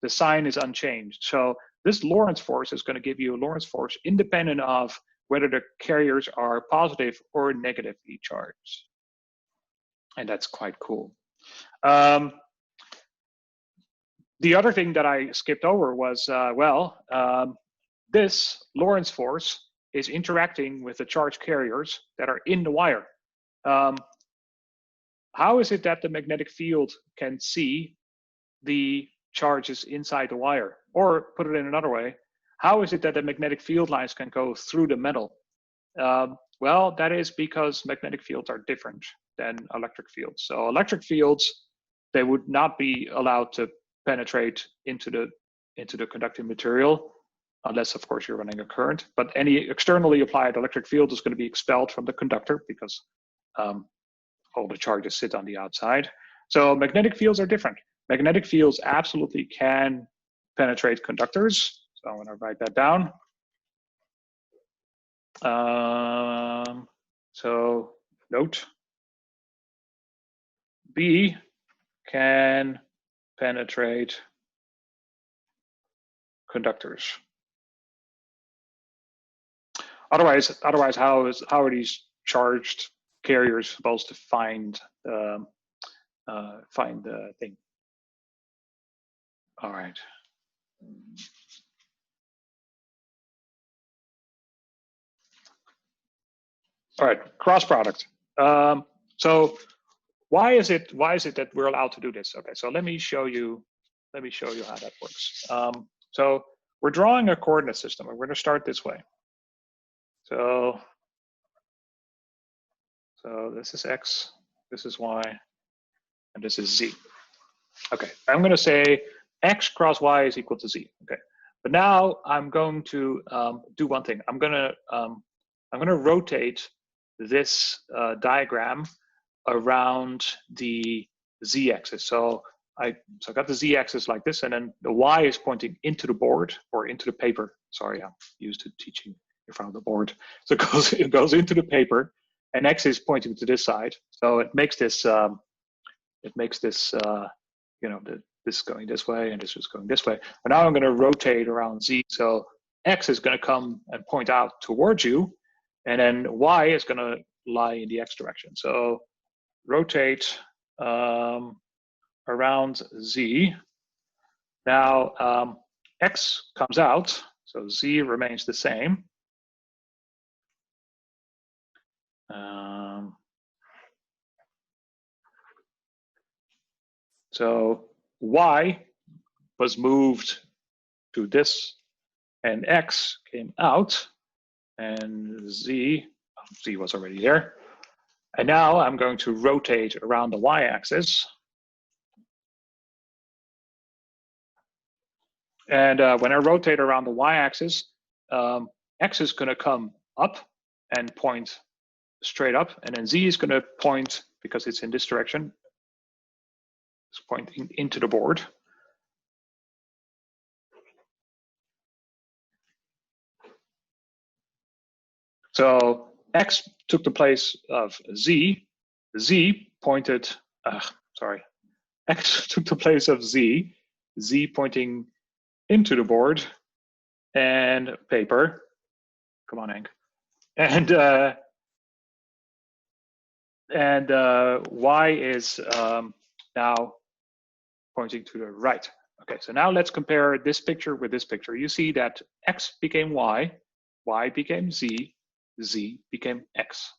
the sign is unchanged. So this Lorentz force is going to give you a Lorentz force independent of whether the carriers are positive or negatively charged. and that's quite cool. The other thing that I skipped over was, this Lorentz force is interacting with the charge carriers that are in the wire. How is it that the magnetic field can see the charges inside the wire? Or put it in another way, how is it that the magnetic field lines can go through the metal? Well, that is because magnetic fields are different than electric fields. So electric fields, they would not be allowed to penetrate into the conducting material, unless of course you're running a current. But any externally applied electric field is going to be expelled from the conductor because all the charges sit on the outside. So magnetic fields are different. Magnetic fields absolutely can penetrate conductors. So I'm going to write that down. So note, B can penetrate conductors. Otherwise, how are these charged carriers supposed to find the thing? All right. All right, cross product. So why is it that we're allowed to do this? Okay, so let me show you how that works. So we're drawing a coordinate system, and we're going to start this way. So this is x, this is y, and this is z. Okay, I'm going to say x cross y is equal to z. Okay, but now I'm going to do one thing. I'm going to rotate this diagram around the z-axis. So I got the z-axis like this, and then the y is pointing into the board or into the paper. Sorry, I'm used to teaching in front of the board. So it goes into the paper, and x is pointing to this side. So it makes this this going this way, and this is going this way. But now I'm going to rotate around z. So x is going to come and point out towards you, and then y is going to lie in the x direction. So rotate around z. Now x comes out, so z remains the same. So y was moved to this, and x came out, and z was already there. And now I'm going to rotate around the y-axis. And when I rotate around the y-axis, x is going to come up and point straight up, and then z is going to point, because it's in this direction, it's pointing into the board. So x took the place of z. X took the place of z pointing into the board and paper. Come on, Henk. And y is now pointing to the right. Okay, so now let's compare this picture with this picture. You see that x became y became z became x.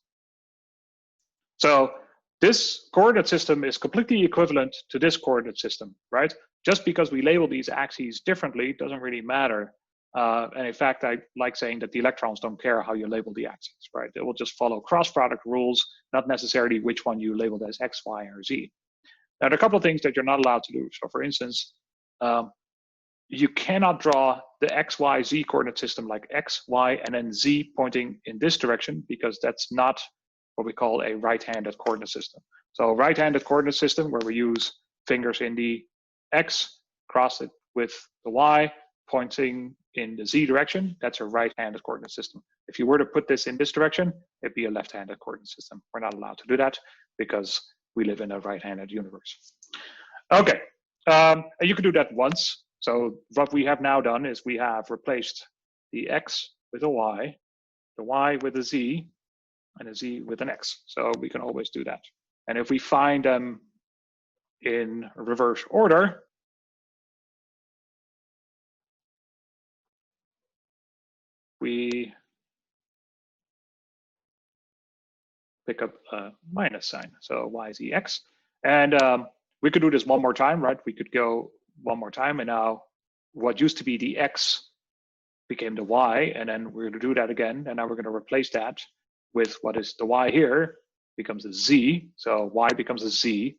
So this coordinate system is completely equivalent to this coordinate system, right? Just because we label these axes differently doesn't really matter. And in fact, I like saying that the electrons don't care how you label the axes, right? They will just follow cross product rules, not necessarily which one you labeled as x, y, or z. Now, there are a couple of things that you're not allowed to do. So for instance, you cannot draw the x, y, z coordinate system like x, y, and then z pointing in this direction, because that's not what we call a right-handed coordinate system. So right-handed coordinate system, where we use fingers in the x, cross it with the y, pointing in the z direction, that's a right-handed coordinate system. If you were to put this in this direction, it'd be a left-handed coordinate system. We're not allowed to do that because we live in a right-handed universe. Okay, and you can do that once. So what we have now done is we have replaced the x with a y, the y with a z, and a z with an x. So we can always do that. And if we find them in reverse order, we pick up a minus sign. So y is ex. And we could do this one more time, right? We could go one more time, and now what used to be the x became the y, and then we're going to do that again, and now we're going to replace that with what is the y here, becomes a z. So y becomes a z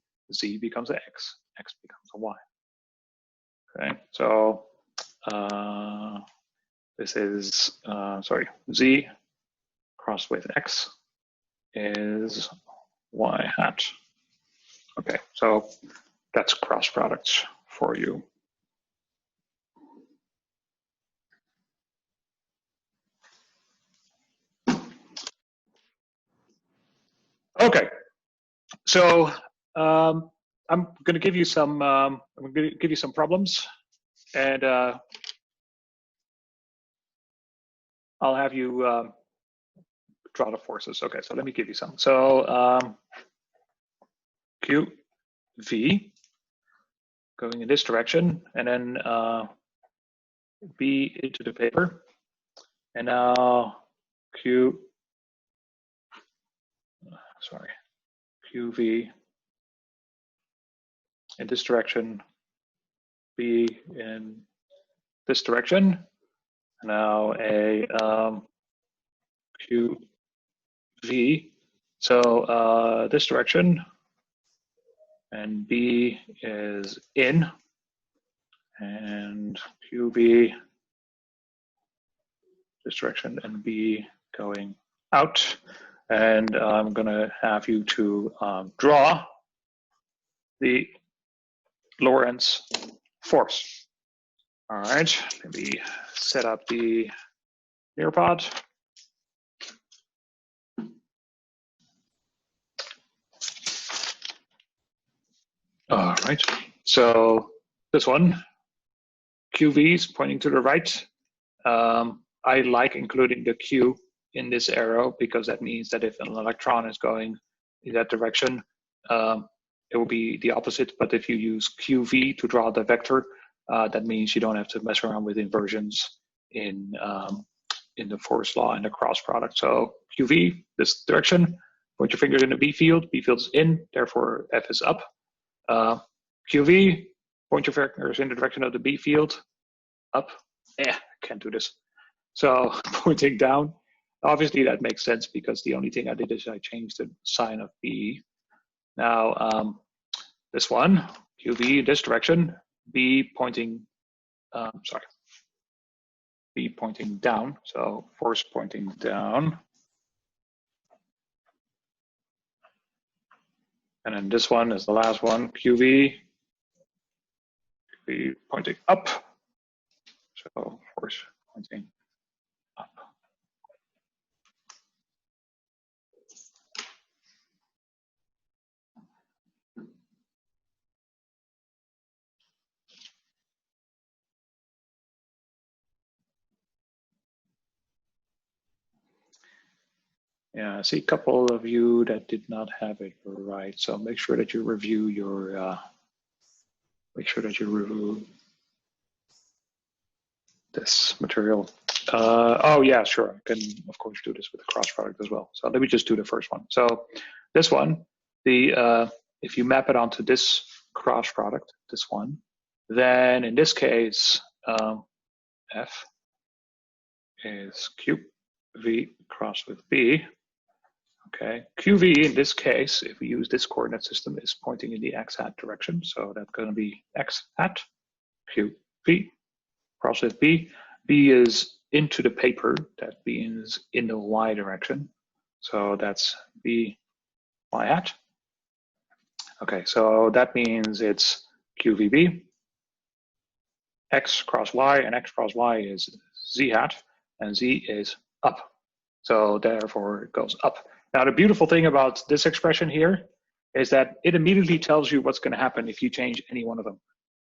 becomes an x becomes a y. Okay, so this is, sorry, z crossed with x is y hat. Okay, so that's cross products for you. Okay, so I'm going to give you some problems, and I'll have you draw the forces. Okay, so let me give you some. So Q, V, going in this direction, and then B into the paper, and now Q, sorry, QV in this direction, B in this direction, and now a QV, so this direction, and B is in, and QB this direction, and B going out. And I'm going to have you to draw the Lorentz force. All right, let me set up the Nearpod. All right, so this one, QV is pointing to the right. I like including the Q in this arrow because that means that if an electron is going in that direction, it will be the opposite. But if you use QV to draw the vector, that means you don't have to mess around with inversions in the force law and the cross product. So QV, this direction, point your fingers in the B field. B field is in, therefore F is up. QV, point your fingers in the direction of the B field, up. Can't do this. So pointing down, obviously that makes sense because the only thing I did is I changed the sign of B. Now this one, QV this direction, B pointing, B pointing down, so force pointing down. And then this one is the last one, QV, QV pointing up, so force pointing up. Yeah, I see a couple of you that did not have it right. So make sure that you review your, this material. Oh yeah, sure. I can of course do this with the cross product as well. So let me just do the first one. So this one, if you map it onto this cross product, this one, then in this case, F is QV cross with B. Okay, QV in this case, if we use this coordinate system, is pointing in the x hat direction. So that's going to be x hat, QV cross with B. B is into the paper, that means in the y direction. So that's B y hat. Okay, so that means it's QVB, x cross y, and x cross y is z hat, and z is up. So therefore it goes up. Now the beautiful thing about this expression here is that it immediately tells you what's going to happen if you change any one of them.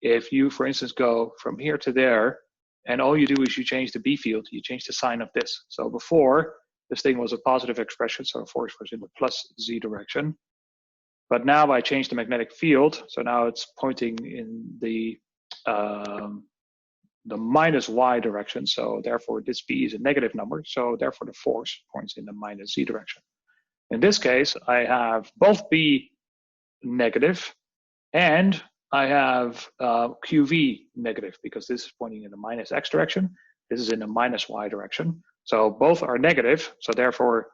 If you, for instance, go from here to there, and all you do is you change the B field, you change the sign of this. So before, this thing was a positive expression, so force was in the plus z direction. But now I changed the magnetic field, so now it's pointing in the minus y direction. So therefore, this b is a negative number. So therefore, the force points in the minus z direction. In this case, I have both b negative and I have QV negative, because this is pointing in the minus x direction. This is in the minus y direction. So both are negative. So therefore,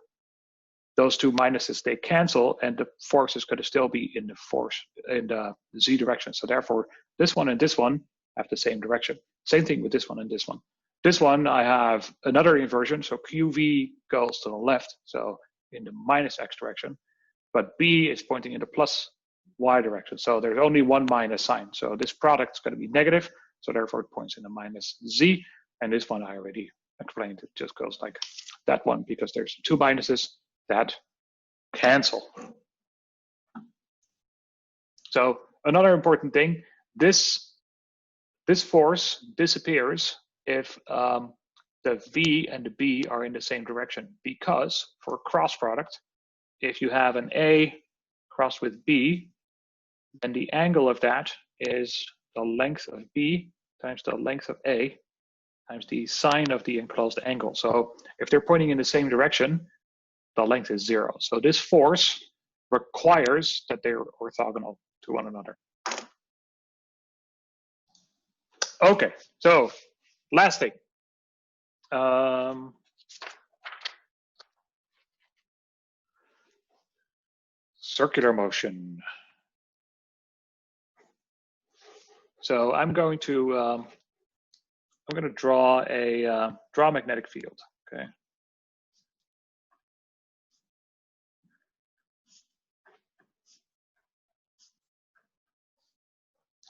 those two minuses, they cancel, and the force is going to still be in the z direction. So therefore, this one and this one have the same direction. Same thing with this one and this one. This one, I have another inversion. So QV goes to the left, so in the minus x direction. But B is pointing in the plus y direction. So there's only one minus sign. So this product is going to be negative. So therefore, it points in the minus z. And this one I already explained. It just goes like that one, because there's two minuses that cancel. So another important thing, this force disappears if the V and the B are in the same direction, because for cross product, if you have an A crossed with B, then the angle of that is the length of B times the length of A times the sine of the enclosed angle. So if they're pointing in the same direction, the length is 0. So this force requires that they're orthogonal to one another. Okay, so last thing. Circular motion. So I'm going to draw a magnetic field. Okay.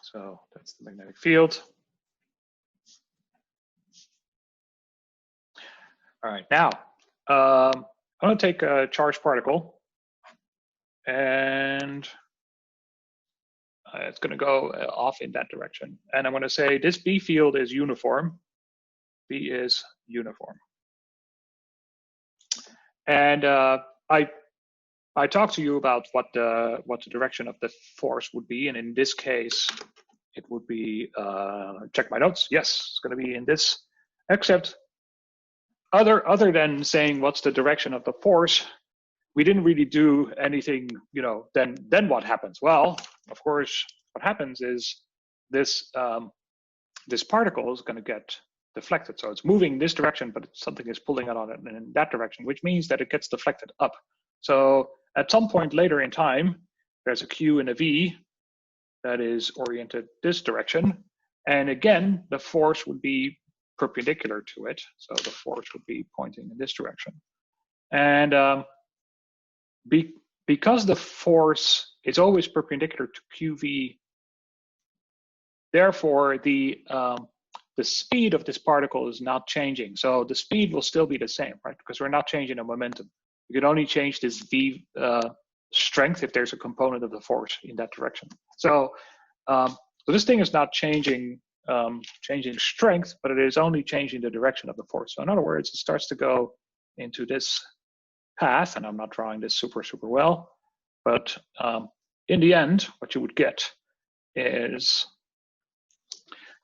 So that's the magnetic field. All right, now I'm going to take a charged particle, and it's going to go off in that direction. And I'm going to say this B field is uniform. B is uniform. And I talked to you about what the direction of the force would be, and in this case, it would be, check my notes. Yes, it's going to be in this, except other than saying what's the direction of the force, we didn't really do anything, then what happens? Well, of course, what happens is this particle is going to get deflected. So it's moving in this direction, but something is pulling it on it in that direction, which means that it gets deflected up. So at some point later in time, there's a Q and a V that is oriented this direction. And again, the force would be perpendicular to it. So the force would be pointing in this direction. And because the force is always perpendicular to QV, therefore the speed of this particle is not changing. So the speed will still be the same, right? Because we're not changing the momentum. You can only change this V strength if there's a component of the force in that direction. So, so this thing is not changing strength, but it is only changing the direction of the force. So in other words, it starts to go into this path, and I'm not drawing this super well, but in the end, what you would get is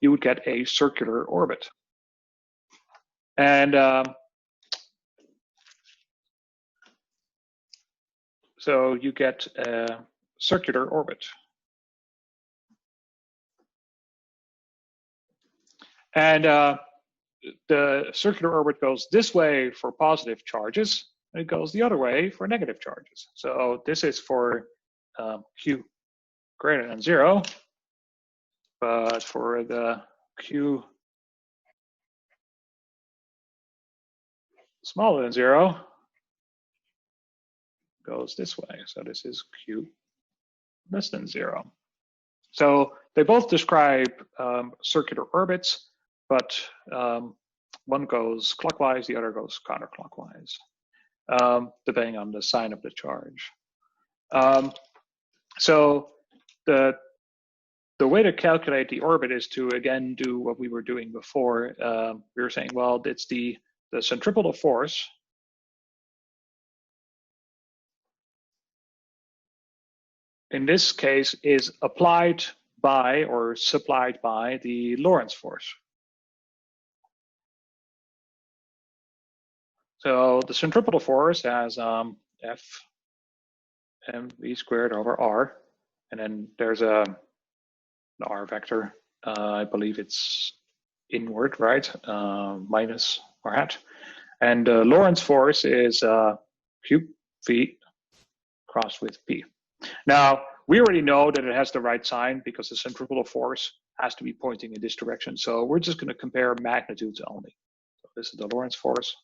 you would get a circular orbit. And so you get a circular orbit. And the circular orbit goes this way for positive charges, and it goes the other way for negative charges. So this is for Q greater than 0, but for the Q smaller than 0, goes this way. So this is Q less than 0. So they both describe circular orbits, but one goes clockwise, the other goes counterclockwise, depending on the sign of the charge. So the way to calculate the orbit is to, again, do what we were doing before. We were saying, well, it's the centripetal force in this case is applied by or supplied by the Lorentz force. So the centripetal force has F mv squared over r, and then there's an r vector. I believe it's inward, right? Minus r hat. And Lorentz force is q v crossed with p. Now, we already know that it has the right sign because the centripetal force has to be pointing in this direction. So we're just going to compare magnitudes only. So this is the Lorentz force.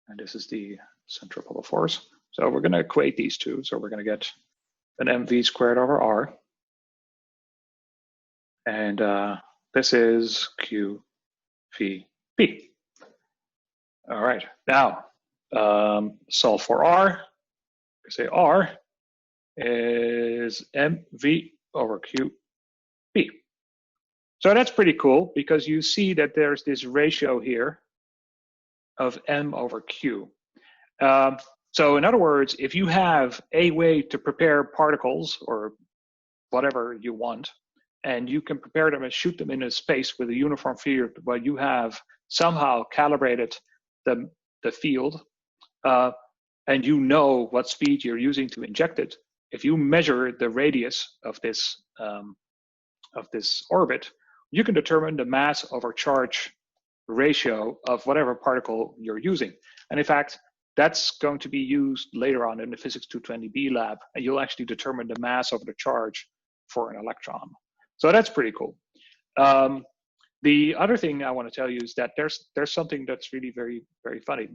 And this is the centripetal force. So we're going to equate these two. So we're going to get an mv squared over r. And this is q v p. All right. Now, solve for r. I say r is mv over q p. So that's pretty cool because you see that there's this ratio here of m over q. So in other words, if you have a way to prepare particles or whatever you want, and you can prepare them and shoot them in a space with a uniform field, where you have somehow calibrated the field, and you know what speed you're using to inject it, if you measure the radius of this orbit, you can determine the mass over charge ratio of whatever particle you're using. And in fact, that's going to be used later on in the Physics 220B lab, and you'll actually determine the mass over the charge for an electron. So that's pretty cool. The other thing I want to tell you is that there's something that's really very, very funny.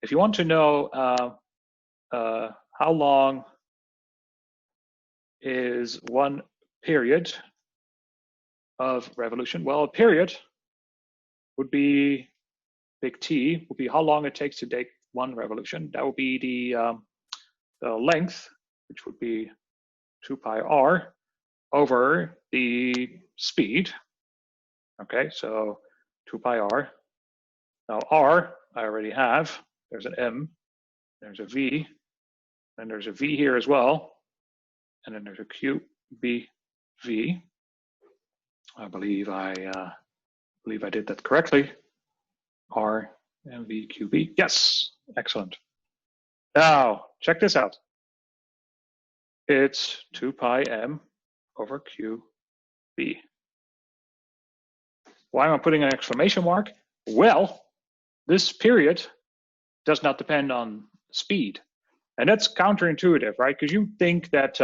If you want to know how long is one period of revolution, well, a period would be big T, would be how long it takes to take one revolution. That would be the length, which would be 2 pi r over the speed. Okay, so 2 pi r. Now r, I already have. There's an m, there's a v, and there's a v here as well, and then there's a q, b, v. I believe I did that correctly. R, m, v, q, b. Yes, excellent. Now check this out. It's 2 pi m over q, b. Why am I putting an exclamation mark? Well, this period does not depend on speed, and that's counterintuitive, right? Because you think that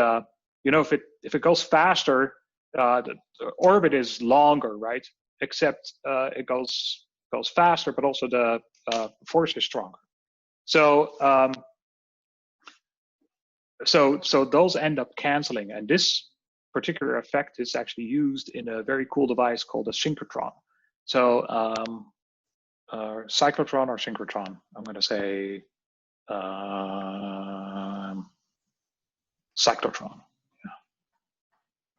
if it goes faster, the orbit is longer, right? Except it goes faster, but also the force is stronger. So so those end up canceling, and this particular effect is actually used in a very cool device called a synchrotron. So cyclotron or synchrotron, I'm going to say cyclotron. Yeah.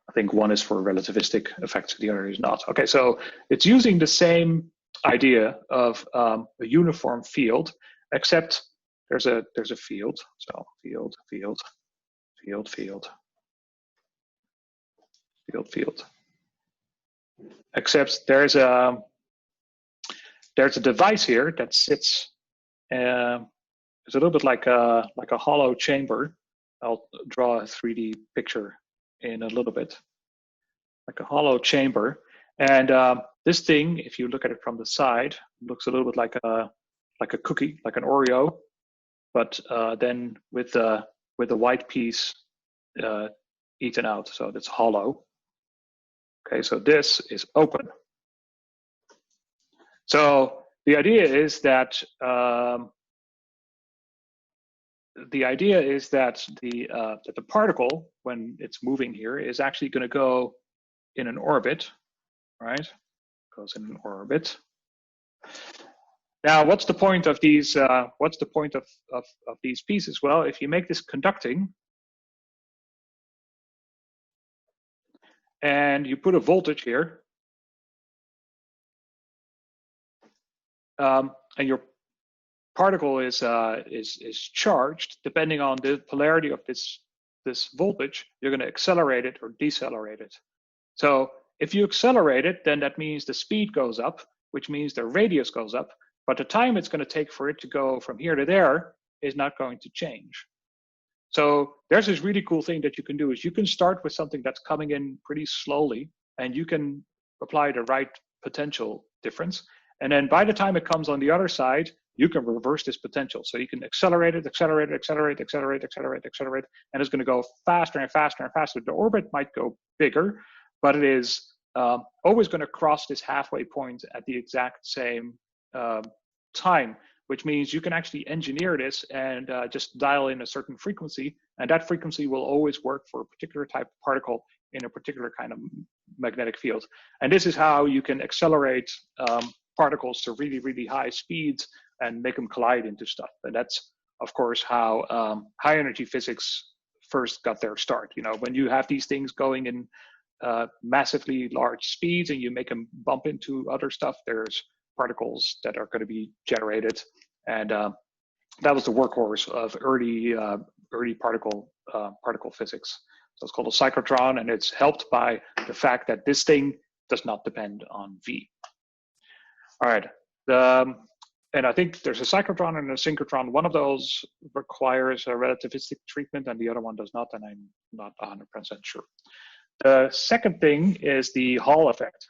I think one is for relativistic effects, the other is not. Okay, so it's using the same idea of a uniform field, except there's a field. So field. Except there's a device here that sits. It's a little bit like a hollow chamber. I'll draw a 3D picture in a little bit, like a hollow chamber. And this thing, if you look at it from the side, looks a little bit like a cookie, like an Oreo, but then with the white piece eaten out, so it's hollow. Okay, so this is open. So the idea is that the particle, when it's moving here, is actually going to go in an orbit, right? Goes in an orbit. Now, what's the point of these? What's the point of these pieces? Well, if you make this conducting, and you put a voltage here, and particle is charged, depending on the polarity of this voltage, you're going to accelerate it or decelerate it. So if you accelerate it, then that means the speed goes up, which means the radius goes up, but the time it's going to take for it to go from here to there is not going to change. So there's this really cool thing that you can do is you can start with something that's coming in pretty slowly, and you can apply the right potential difference. And then by the time it comes on the other side, you can reverse this potential. So you can accelerate it, accelerate it, accelerate, accelerate, accelerate, accelerate, and it's going to go faster and faster and faster. The orbit might go bigger, but it is always going to cross this halfway point at the exact same time, which means you can actually engineer this and just dial in a certain frequency, and that frequency will always work for a particular type of particle in a particular kind of magnetic field. And this is how you can accelerate particles to really, really high speeds and make them collide into stuff. And that's, of course, how high energy physics first got their start. You know, when you have these things going in massively large speeds and you make them bump into other stuff, there's particles that are going to be generated. And that was the workhorse of early particle physics. So it's called a cyclotron, and it's helped by the fact that this thing does not depend on V. All right, and I think there's a cyclotron and a synchrotron. One of those requires a relativistic treatment and the other one does not, and I'm not 100% sure. The second thing is the Hall effect.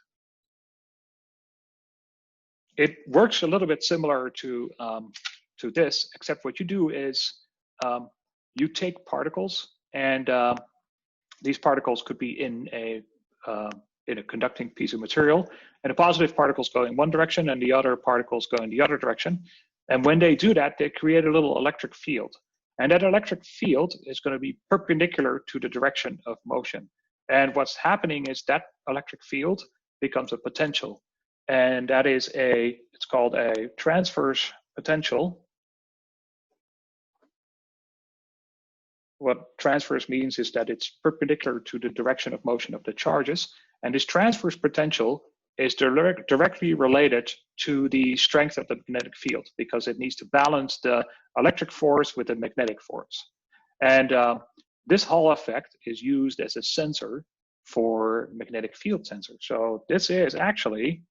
It works a little bit similar to this, except what you do is you take particles, and these particles could be in a conducting piece of material, and the positive particles go in one direction and the other particles go in the other direction. And when they do that, they create a little electric field. And that electric field is going to be perpendicular to the direction of motion. And what's happening is that electric field becomes a potential. And that is it's called a transverse potential. What transverse means is that it's perpendicular to the direction of motion of the charges. And this transverse potential is directly related to the strength of the magnetic field, because it needs to balance the electric force with the magnetic force. And this Hall effect is used as a sensor for magnetic field sensors. So this is actually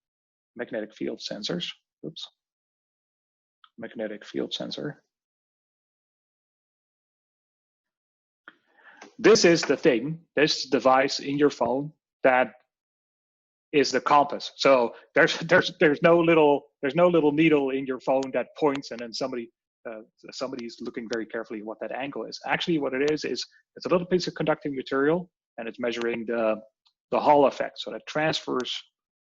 magnetic field sensors. Oops. Magnetic field sensor. This is the thing, this device in your phone that is the compass. So there's no little needle in your phone that points and then somebody's looking very carefully at what that angle is. Actually, what it is it's a little piece of conducting material, and it's measuring the Hall effect, so that transfers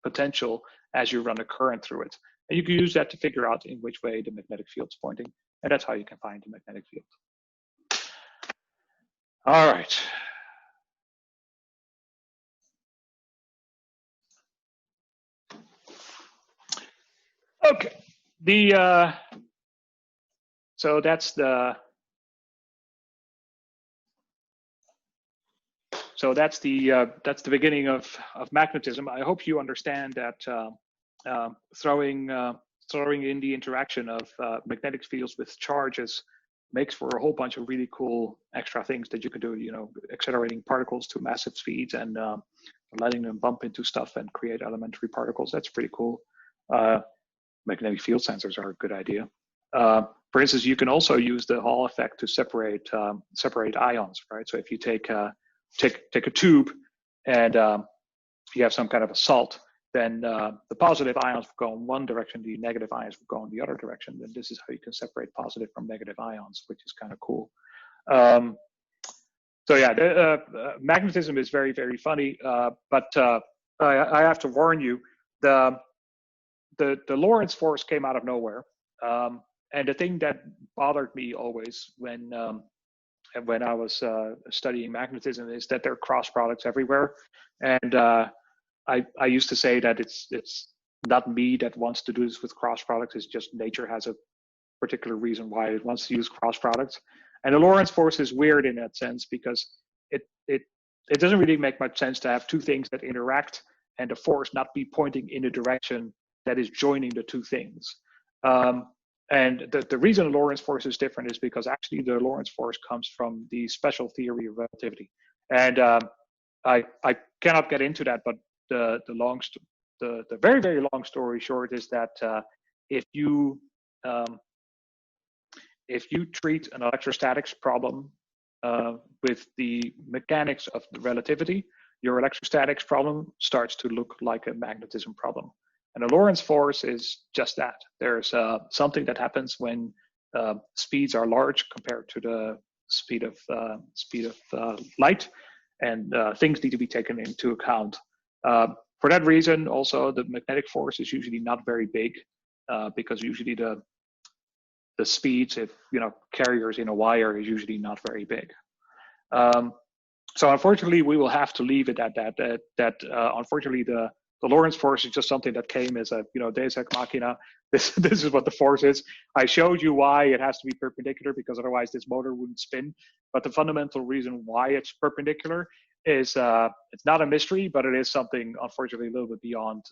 potential as you run a current through it. And you can use that to figure out in which way the magnetic field's pointing, and that's how you can find the magnetic field. All right. Okay. So that's the beginning of magnetism. I hope you understand that throwing in the interaction of magnetic fields with charges makes for a whole bunch of really cool extra things that you can do, you know, accelerating particles to massive speeds and letting them bump into stuff and create elementary particles. That's pretty cool. Magnetic field sensors are a good idea. For instance, you can also use the Hall effect to separate ions, right? So if you take a tube and you have some kind of a salt, then the positive ions will go in one direction, the negative ions will go in the other direction. And this is how you can separate positive from negative ions, which is kind of cool. So yeah, magnetism is very, very funny, but I have to warn you, the Lorentz force came out of nowhere. And the thing that bothered me always when I was studying magnetism is that there are cross products everywhere. And I used to say that it's not me that wants to do this with cross products. It's just nature has a particular reason why it wants to use cross products. And the Lorentz force is weird in that sense because it doesn't really make much sense to have two things that interact and the force not be pointing in a direction that is joining the two things. And the reason the Lorentz force is different is because actually the Lorentz force comes from the special theory of relativity. And I cannot get into that, but the very, very long story short is that if you treat an electrostatics problem with the mechanics of the relativity, your electrostatics problem starts to look like a magnetism problem. And the Lorentz force is just that. There's something that happens when speeds are large compared to the speed of light, and things need to be taken into account. For that reason, also the magnetic force is usually not very big, because usually the speeds, if carriers in a wire, is usually not very big. So unfortunately, we will have to leave it at that. Unfortunately, the Lorentz force is just something that came as a deus ex machina. This is what the force is. I showed you why it has to be perpendicular, because otherwise this motor wouldn't spin. But the fundamental reason why it's perpendicular is it's not a mystery, but it is something, unfortunately, a little bit beyond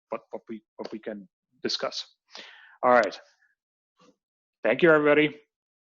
what we can discuss. All right. Thank you, everybody.